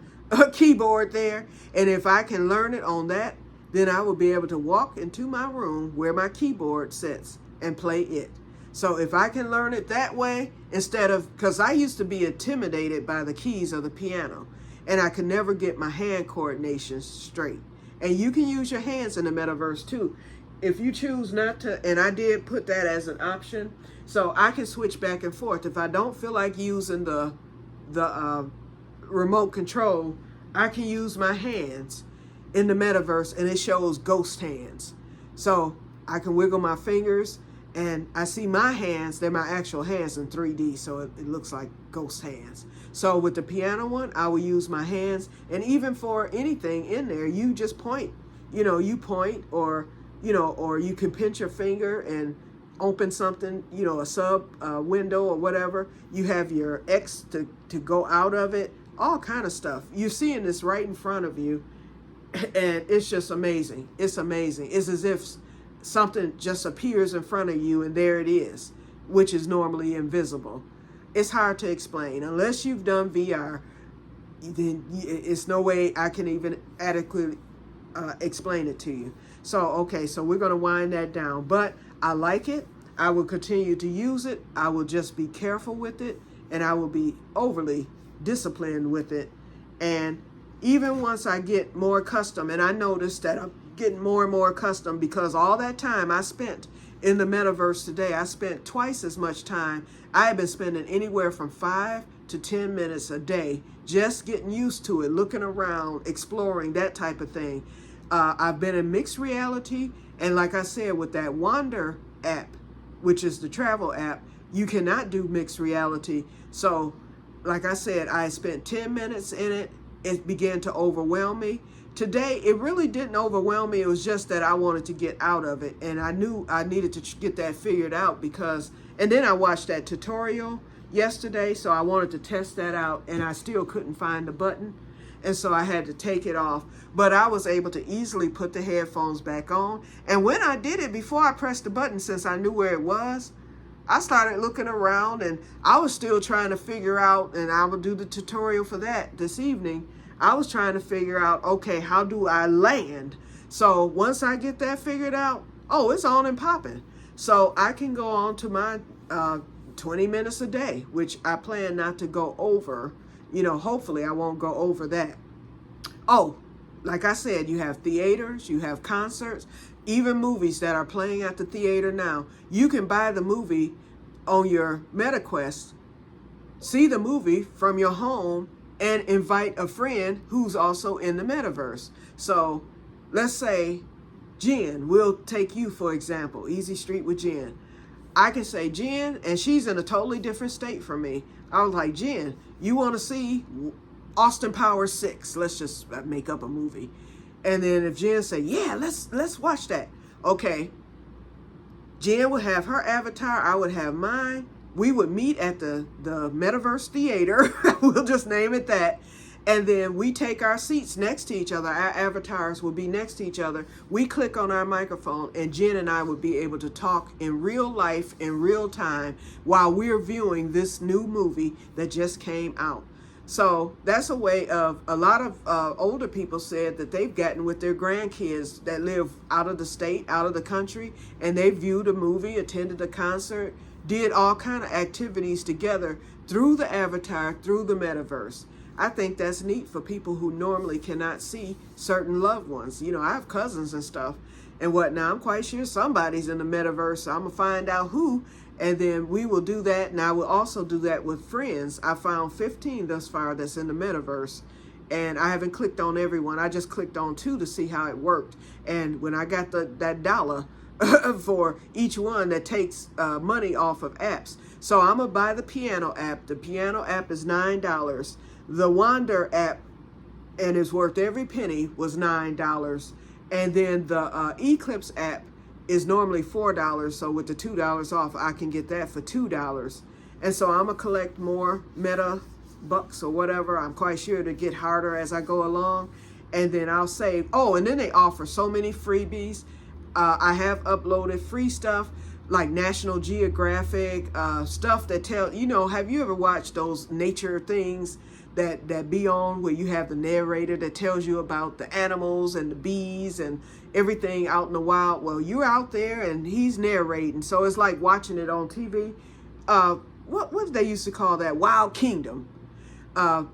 keyboard there, and if I can learn it on that, then I will be able to walk into my room where my keyboard sits and play it. So if I can learn it that way, because I used to be intimidated by the keys of the piano, and I could never get my hand coordination straight. And you can use your hands in the metaverse too. If you choose not to, and I did put that as an option, so I can switch back and forth. If I don't feel like using the remote control, I can use my hands in the metaverse, and it shows ghost hands. So I can wiggle my fingers, and I see my hands. They're my actual hands in 3D, so it looks like ghost hands. So with the piano one, I will use my hands, and even for anything in there, you just point. You point, or you can pinch your finger and open something, a sub window or whatever. You have your X to go out of it. All kind of stuff. You're seeing this right in front of you, and it's just amazing. It's amazing. It's as if something just appears in front of you, and there it is, which is normally invisible. It's hard to explain. Unless you've done VR, then it's no way I can even adequately explain it to you. So we're going to wind that down. But I like it. I will continue to use it. I will just be careful with it, and I will be overly disciplined with it. And even once I get more accustomed, and I noticed that I'm getting more and more accustomed because all that time I spent in the metaverse today, I spent twice as much time. I have been spending anywhere from 5 to 10 minutes a day just getting used to it, looking around, exploring, that type of thing. I've been in mixed reality, and like I said, with that Wander app, which is the travel app, you cannot do mixed reality. So like I said, I spent 10 minutes in it. It began to overwhelm me. Today, it really didn't overwhelm me. It was just that I wanted to get out of it. And I knew I needed to get that figured out and then I watched that tutorial yesterday. So I wanted to test that out, and I still couldn't find the button. And so I had to take it off. But I was able to easily put the headphones back on. And when I did it, before I pressed the button, since I knew where it was, I started looking around, and I was still trying to figure out, and I will do the tutorial for that this evening. I was trying to figure out, okay, how do I land? So once I get that figured out, oh, it's on and popping. So I can go on to my 20 minutes a day, which I plan not to go over. Hopefully I won't go over that. Oh, like I said, you have theaters, you have concerts, even movies that are playing at the theater now. You can buy the movie on your MetaQuest, see the movie from your home, and invite a friend who's also in the metaverse. So let's say Jen, we'll take you for example, Easy Street with Jen. I can say, Jen, and she's in a totally different state from me. I was like, Jen, you want to see Austin Powers 6? Let's just make up a movie. And then if Jen say, yeah, let's watch that. Okay. Jen would have her avatar. I would have mine. We would meet at the Metaverse Theater. We'll just name it that. And then we take our seats next to each other. Our avatars will be next to each other. We click on our microphone, and Jen and I would be able to talk in real life, in real time, while we're viewing this new movie that just came out. So that's a way of, a lot of older people said that they've gotten with their grandkids that live out of the state, out of the country, and they viewed a movie, attended a concert, did all kind of activities together through the avatar, through the metaverse. I think that's neat for people who normally cannot see certain loved ones. I have cousins and stuff and whatnot. I'm quite sure somebody's in the metaverse. So I'm going to find out who, and then we will do that. And I will also do that with friends. I found 15 thus far that's in the metaverse. And I haven't clicked on everyone. I just clicked on 2 to see how it worked. And when I got that dollar for each one that takes money off of apps. So I'm going to buy the piano app. The piano app is $9. The Wander app, and it's worth every penny, was $9. And then the Eclipse app is normally $4. So with the $2 off, I can get that for $2. And so I'm going to collect more Meta bucks or whatever. I'm quite sure to get harder as I go along. And then I'll save. Oh, and then they offer so many freebies. I have uploaded free stuff like National Geographic, stuff that have you ever watched those nature things that be on where you have the narrator that tells you about the animals and the bees and everything out in the wild? Well, you're out there and he's narrating. So it's like watching it on TV. What did they used to call that? Wild Kingdom.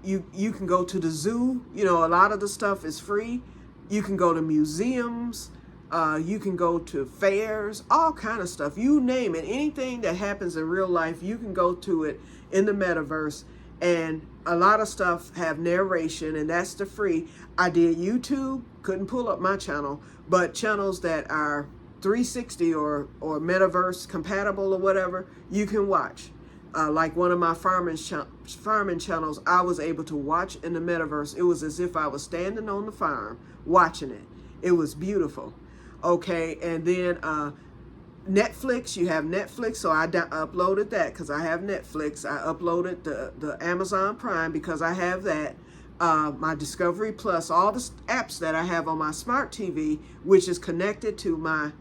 You can go to the zoo. A lot of the stuff is free. You can go to museums. You can go to fairs, all kind of stuff. You name it. Anything that happens in real life, you can go to it in the metaverse. And a lot of stuff have narration, and that's the free. I did YouTube, couldn't pull up my channel, but channels that are 360 or metaverse compatible or whatever, you can watch. Like one of my farming channels, I was able to watch in the metaverse. It was as if I was standing on the farm watching it. It was beautiful. Okay, and then Netflix, you have Netflix, so I uploaded that because I have Netflix. I uploaded the Amazon Prime because I have that. My Discovery Plus, all the apps that I have on my smart TV, which is connected to my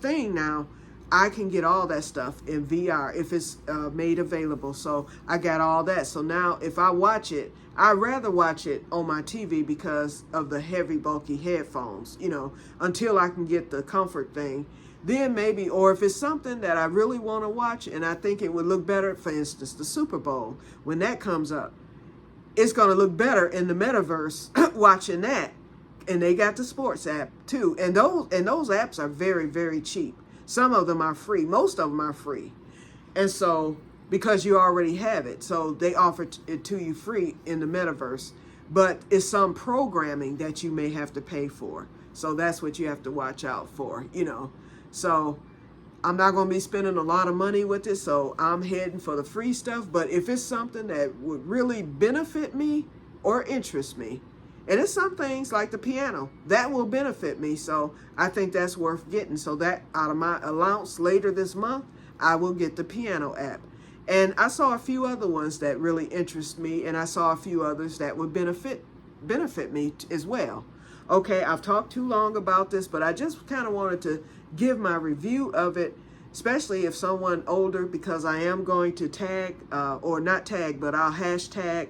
thing now. I can get all that stuff in VR if it's made available. So I got all that. So now if I watch it, I'd rather watch it on my TV because of the heavy, bulky headphones, until I can get the comfort thing. Then maybe, or if it's something that I really want to watch and I think it would look better, for instance, the Super Bowl, when that comes up, it's going to look better in the metaverse watching that. And they got the sports app too. And those apps are very, very cheap. Some of them are free. Most of them are free. And so, because you already have it. So they offer it to you free in the metaverse. But it's some programming that you may have to pay for. So that's what you have to watch out for, So I'm not going to be spending a lot of money with it. So I'm heading for the free stuff. But if it's something that would really benefit me or interest me, and it's some things like the piano that will benefit me. So I think that's worth getting. So that out of my allowance later this month, I will get the piano app. And I saw a few other ones that really interest me. And I saw a few others that would benefit me as well. Okay, I've talked too long about this, but I just kind of wanted to give my review of it, especially if someone older, because I am going to tag, or not tag, but I'll hashtag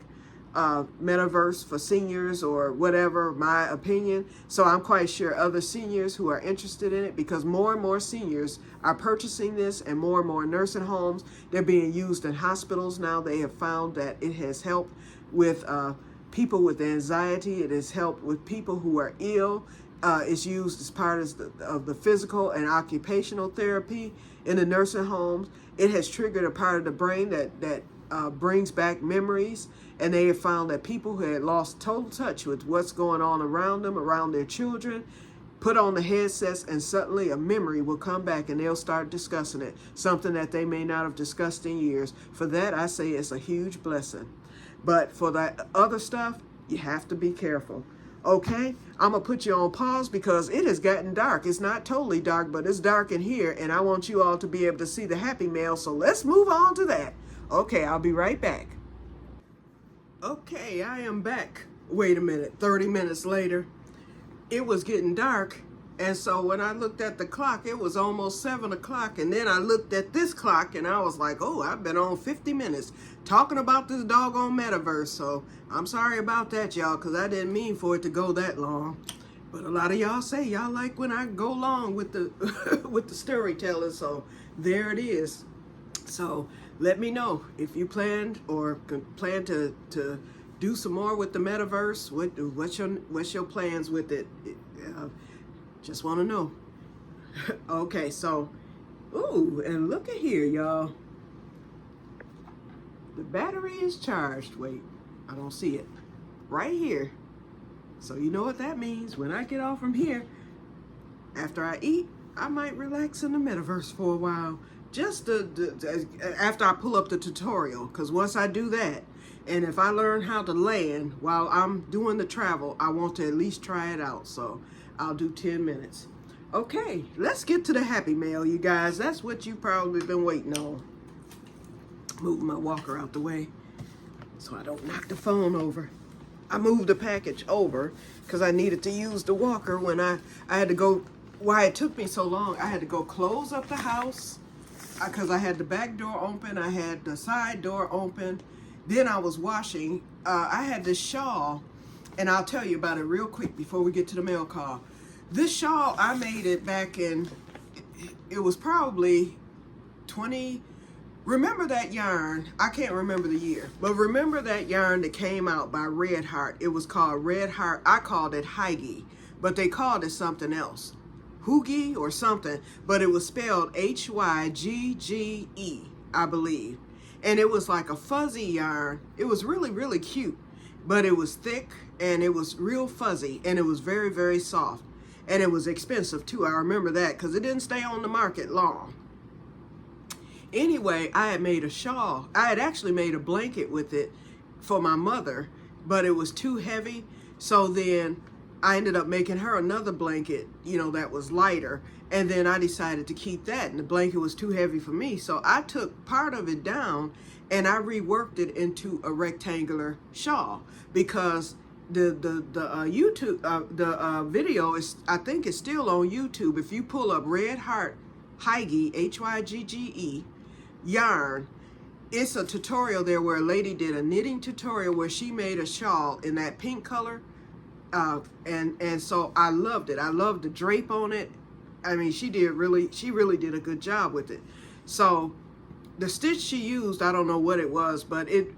metaverse for seniors or whatever, my opinion. So I'm quite sure other seniors who are interested in it, because more and more seniors are purchasing this, and more nursing homes. They're being used in hospitals now. They have found that it has helped with people with anxiety. It has helped with people who are ill. It's used as part of the physical and occupational therapy in the nursing homes. It has triggered a part of the brain that brings back memories, and they have found that people who had lost total touch with what's going on around them, around their children, put on the headsets, and suddenly a memory will come back and they'll start discussing it, something that they may not have discussed in years. For that, I say it's a huge blessing. But for that other stuff, you have to be careful. Okay, I'm gonna put you on pause because it has gotten dark. It's not totally dark, but it's dark in here, and I want you all to be able to see the Happy Mail. So let's move on to that. Okay, I'll be right back. Okay, I am back. Wait a minute, 30 minutes later. It was getting dark, and so when I looked at the clock, it was almost 7 o'clock, and then I looked at this clock, and I was like, oh, I've been on 50 minutes talking about this doggone metaverse. So I'm sorry about that, y'all, because I didn't mean for it to go that long. But a lot of y'all say y'all like when I go long with the with the storytelling, so there it is. So let me know if you planned or plan to do some more with the metaverse. What's your plans with it? Just want to know. Okay, so, ooh, and look at here, y'all. The battery is charged. Wait, I don't see it. Right here. So you know what that means. When I get off from here, after I eat, I might relax in the metaverse for a while. Just after I pull up the tutorial. Because once I do that, and if I learn how to land while I'm doing the travel, I want to at least try it out. So I'll do 10 minutes. Okay, let's get to the Happy Mail, you guys. That's what you've probably been waiting on. Moving my walker out the way so I don't knock the phone over. I moved the package over because I needed to use the walker when I had to go. Why it took me so long, I had to go close up the house because I had the back door open. I had the side door open. Then I was washing. I had this shawl, and I'll tell you about it real quick before we get to the mail call. This shawl, I made it back in, it was probably 20, remember that yarn? I can't remember the year, but remember that yarn that came out by Red Heart? It was called Red Heart. I called it Hygge, but they called it something else. Hygge or something, but it was spelled Hygge, I believe. And it was like a fuzzy yarn. It was really, really cute, but it was thick and it was real fuzzy and it was very, very soft. And it was expensive too. I remember that because it didn't stay on the market long. Anyway, I had made a shawl. I had actually made a blanket with it for my mother, but it was too heavy. So then I ended up making her another blanket, you know, that was lighter. And then I decided to keep that, and the blanket was too heavy for me. So I took part of it down and I reworked it into a rectangular shawl because the YouTube video is, I think it's still on YouTube. If you pull up Red Heart Hygge, Hygge yarn, it's a tutorial there where a lady did a knitting tutorial where she made a shawl in that pink color. And so I loved it. I loved the drape on it. I mean, she really did a good job with it. So the stitch she used, I don't know what it was, but it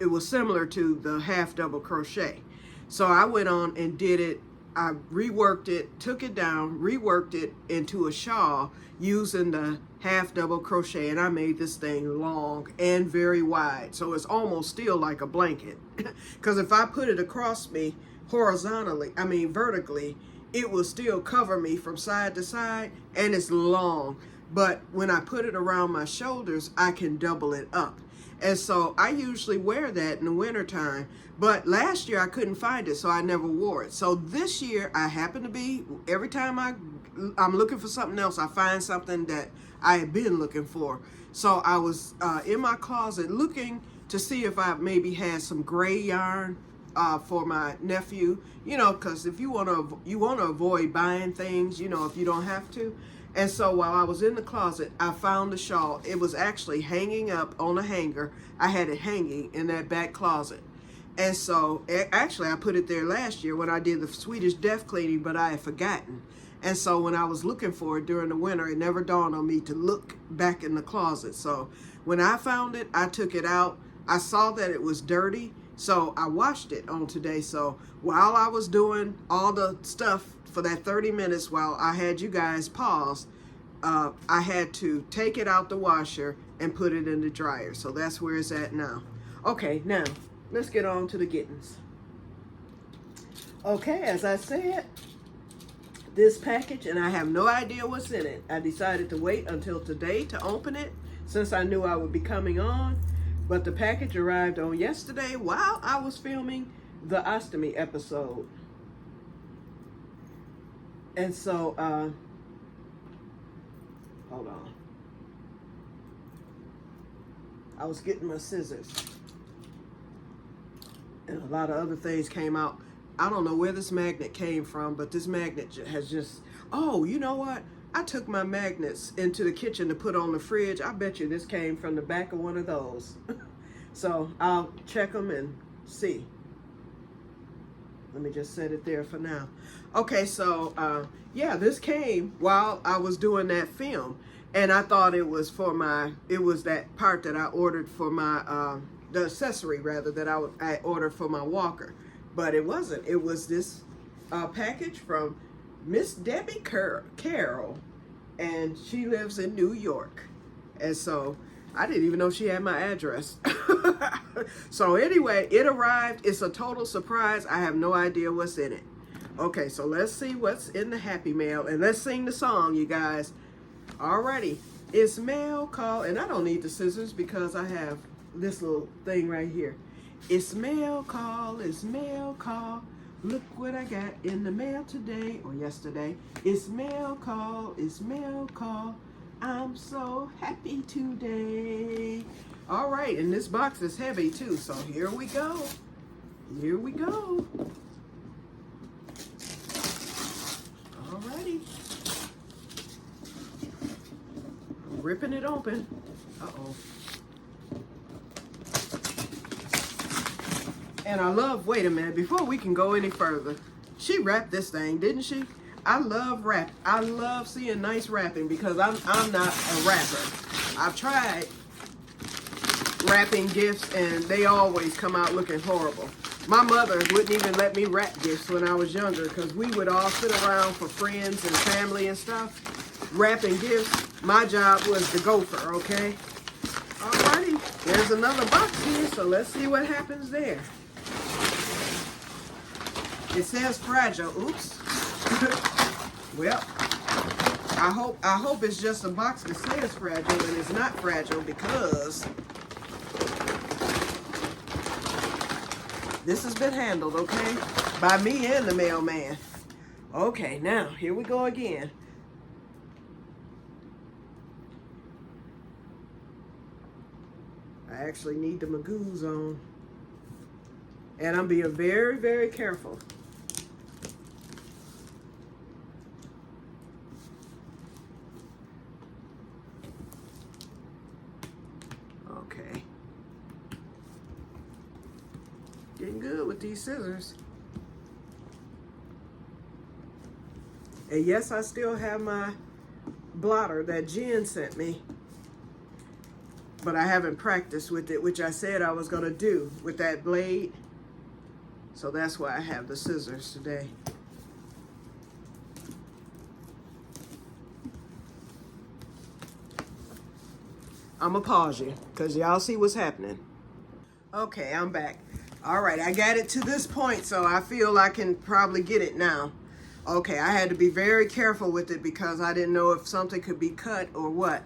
was similar to the half double crochet. So I went on and did it. I reworked it, took it down, reworked it into a shawl using the half double crochet, and I made this thing long and very wide. So it's almost still like a blanket. Because if I put it across me horizontally, I mean vertically, it will still cover me from side to side, and it's long. But when I put it around my shoulders, I can double it up. And so I usually wear that in the wintertime. But last year I couldn't find it, so I never wore it. So this year I happen to be, every time I'm looking for something else, I find something that I had been looking for. So I was in my closet looking to see if I maybe had some gray yarn for my nephew, you know, because if you want to avoid buying things, you know, if you don't have to. And so while I was in the closet, I found the shawl. It was actually hanging up on a hanger. I had it hanging in that back closet. And so, actually, I put it there last year when I did the Swedish death cleaning, but I had forgotten. And so when I was looking for it during the winter, it never dawned on me to look back in the closet. So when I found it, I took it out. I saw that it was dirty, so I washed it on today. So while I was doing all the stuff for that 30 minutes while I had you guys pause, I had to take it out the washer and put it in the dryer. So that's where it's at now. Okay, now let's get on to the gettings. Okay, as I said, this package, and I have no idea what's in it. I decided to wait until today to open it since I knew I would be coming on. But the package arrived on yesterday while I was filming the ostomy episode. And so, hold on. I was getting my scissors. And a lot of other things came out. I don't know where this magnet came from, but this magnet has just, oh, you know what? I took my magnets into the kitchen to put on the fridge. I bet you this came from the back of one of those. So I'll check them and see. Let me just set it there for now. Okay, so yeah, this came while I was doing that film. And I thought it was for my, it was that part that I ordered for my, the accessory rather, that I ordered for my walker. But it wasn't. It was this package from Miss Debbie Carroll, and she lives in New York. And so I didn't even know she had my address. So anyway, it arrived. It's a total surprise. I have no idea what's in it. Okay, so let's see what's in the Happy Mail, and let's sing the song, you guys. Alrighty, it's mail call, and I don't need the scissors because I have this little thing right here. It's mail call, it's mail call. Look what I got in the mail today or yesterday. It's mail call, it's mail call. I'm so happy today. All right, and this box is heavy too, so here we go. Here we go. Alrighty. I'm ripping it open. Uh-oh. And I love, wait a minute, before we can go any further, she wrapped this thing, didn't she? I love wrap. I love seeing nice wrapping because I'm not a wrapper. I've tried wrapping gifts and they always come out looking horrible. My mother wouldn't even let me wrap gifts when I was younger because we would all sit around for friends and family and stuff, wrapping gifts. My job was the gopher, okay? Alrighty, there's another box here, so let's see what happens there. It says fragile. Oops. Well, I hope it's just a box that says fragile and it's not fragile because this has been handled, okay? By me and the mailman. Okay, now here we go again. I actually need the magoos on. And I'm being very, very careful. Okay. Getting good with these scissors. And yes, I still have my blotter that Jen sent me. But I haven't practiced with it, which I said I was going to do with that blade. So that's why I have the scissors today. I'm going to pause you because y'all see what's happening. Okay, I'm back. All right, I got it to this point, so I feel I can probably get it now. Okay, I had to be very careful with it because I didn't know if something could be cut or what.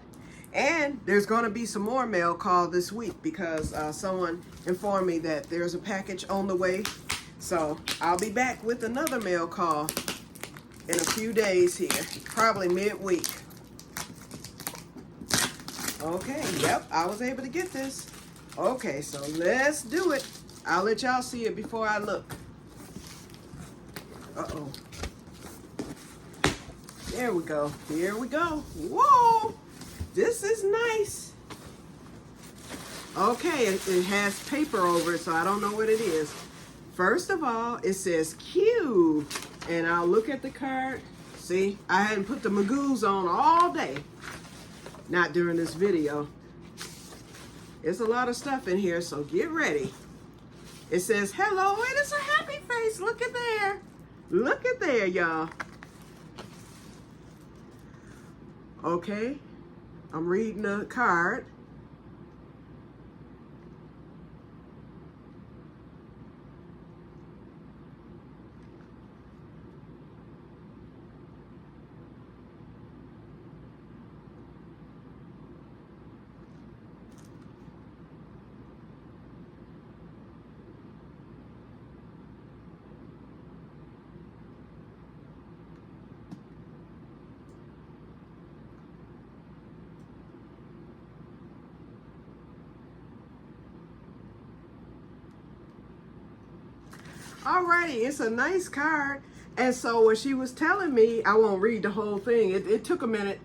And there's going to be some more mail call this week because someone informed me that there's a package on the way. So I'll be back with another mail call in a few days here, probably midweek. Okay, yep, I was able to get this. Okay, so let's do it. I'll let y'all see it before I look. Uh-oh. There we go. Here we go. Whoa! This is nice. Okay, it has paper over it, so I don't know what it is. First of all, it says Q, and I'll look at the card. See, I hadn't put the Magoos on all day. Not during this video. There's a lot of stuff in here, so get ready. It says, hello, and it's a happy face. Look at there. Look at there, y'all. Okay, I'm reading the card. Alrighty, it's a nice card. And so when she was telling me, I won't read the whole thing. It took a minute.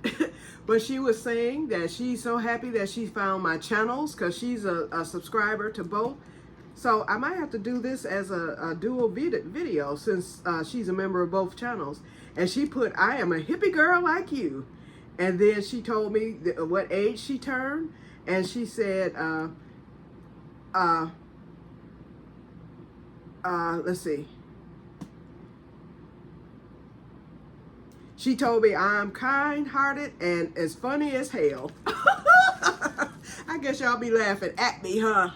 But she was saying that she's so happy that she found my channels because she's a subscriber to both. So I might have to do this as a dual video since she's a member of both channels. And she put, I am a hippie girl like you. And then she told me what age she turned. And she said, let's see. She told me I'm kind-hearted and as funny as hell. I guess y'all be laughing at me, huh?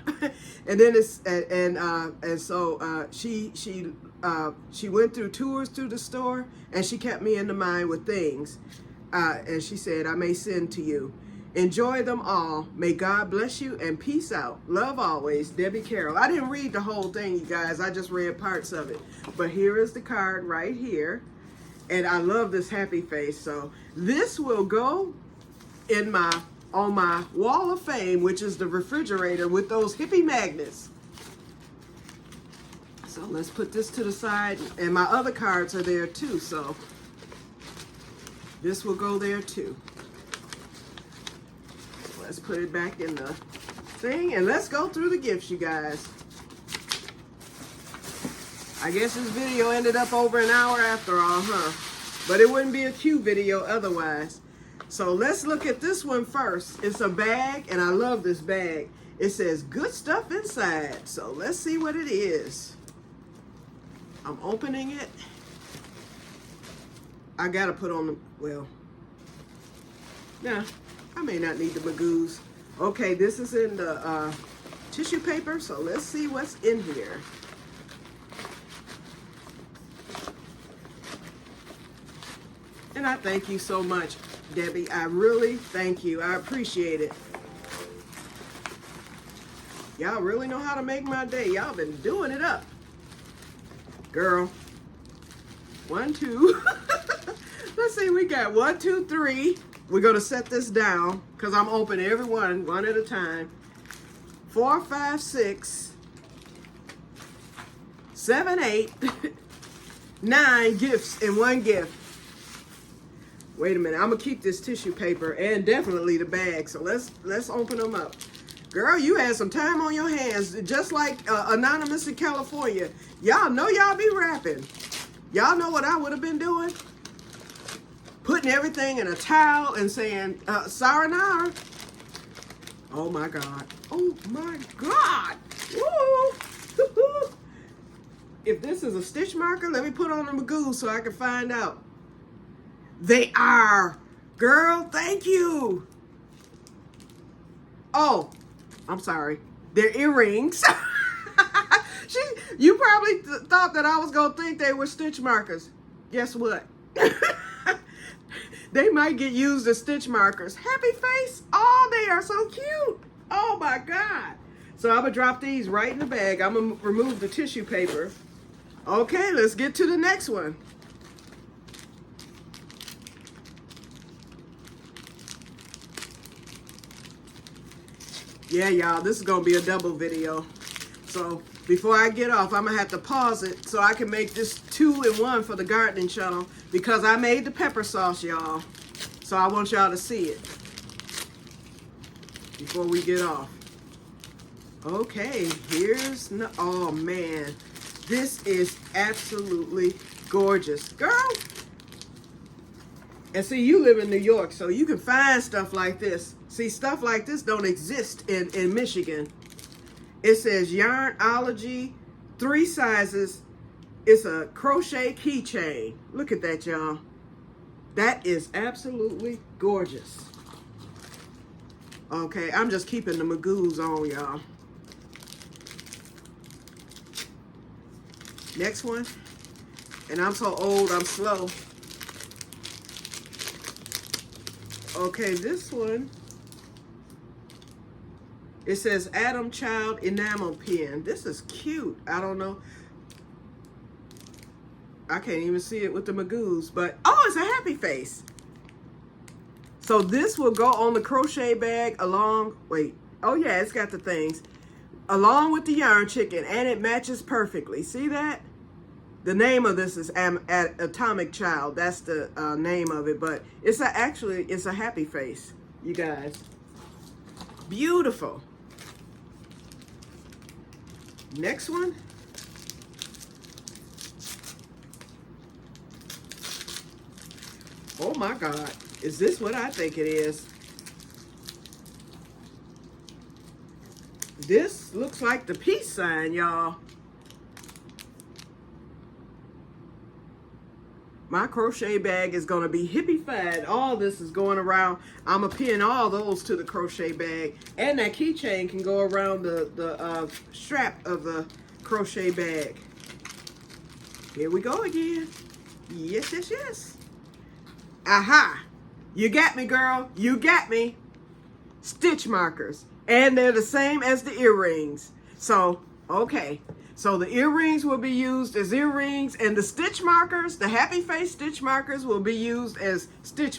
And then it's and so she went through tours through the store and she kept me in the mind with things. And she said, I may send to you. Enjoy them all. May God bless you and peace out. Love always, Debbie Carroll. I didn't read the whole thing, you guys. I just read parts of it. But here is the card right here. And I love this happy face. So this will go in on my wall of fame, which is the refrigerator with those hippie magnets. So let's put this to the side. And my other cards are there too. So this will go there too. Let's put it back in the thing and let's go through the gifts, you guys. I guess this video ended up over an hour after all, huh? But it wouldn't be a Q video otherwise. So let's look at this one first. It's a bag, and I love this bag. It says good stuff inside. So let's see what it is. I'm opening it. I gotta put on the, well, nah, I may not need the Magoos. Okay, this is in the tissue paper, so let's see what's in here. And I thank you so much, Debbie. I really thank you. I appreciate it. Y'all really know how to make my day. Y'all been doing it up. Girl. 1, 2. Let's see, we got 1, 2, 3. We're going to set this down because I'm opening every one at a time. 4, 5, 6, 7, 8, 9 gifts in one gift. Wait a minute, I'm gonna keep this tissue paper and definitely the bag. So let's open them up. Girl, you had some time on your hands, just like Anonymous in California. Y'all know y'all be rapping. Y'all know what I would have been doing? Putting everything in a towel and saying, sayonara. Oh my God. Oh my God. Woo! If this is a stitch marker, let me put on the Magoo so I can find out. They are. Girl, thank you. Oh, I'm sorry. They're earrings. You probably thought that I was going to think they were stitch markers. Guess what? They might get used as stitch markers. Happy face. Oh, they are so cute. Oh, my God. So I'm going to drop these right in the bag. I'm going to remove the tissue paper. Okay, let's get to the next one. Yeah, y'all, this is going to be a double video. So before I get off, I'm going to have to pause it so I can make this 2-in-1 for the gardening channel because I made the pepper sauce, y'all. So I want y'all to see it before we get off. Okay, here's, no, oh man, this is absolutely gorgeous. Girl, and see, you live in New York, so you can find stuff like this. See, stuff like this don't exist in Michigan. It says Yarnology, 3 sizes. It's a crochet keychain. Look at that, y'all. That is absolutely gorgeous. Okay, I'm just keeping the Magoos on, y'all. Next one. And I'm so old, I'm slow. Okay, this one. It says Adam Child enamel pen. This is cute. I don't know. I can't even see it with the Magoos, but oh, it's a happy face. So this will go on the crochet bag along, wait, oh yeah, it's got the things, along with the yarn chicken, and it matches perfectly. See that? The name of this is Atomic Child. That's the name of it, but it's actually a happy face, you guys. Beautiful. Next one. Oh my God, is this what I think it is? This looks like the peace sign, y'all. My crochet bag is gonna be hippified. All this is going around. I'm gonna pin all those to the crochet bag. And that keychain can go around the strap of the crochet bag. Here we go again. Yes, yes, yes. Aha! You got me, girl. You got me. Stitch markers. And they're the same as the earrings. So, okay. So the earrings will be used as earrings, and the stitch markers, the happy face stitch markers, will be used as stitch markers.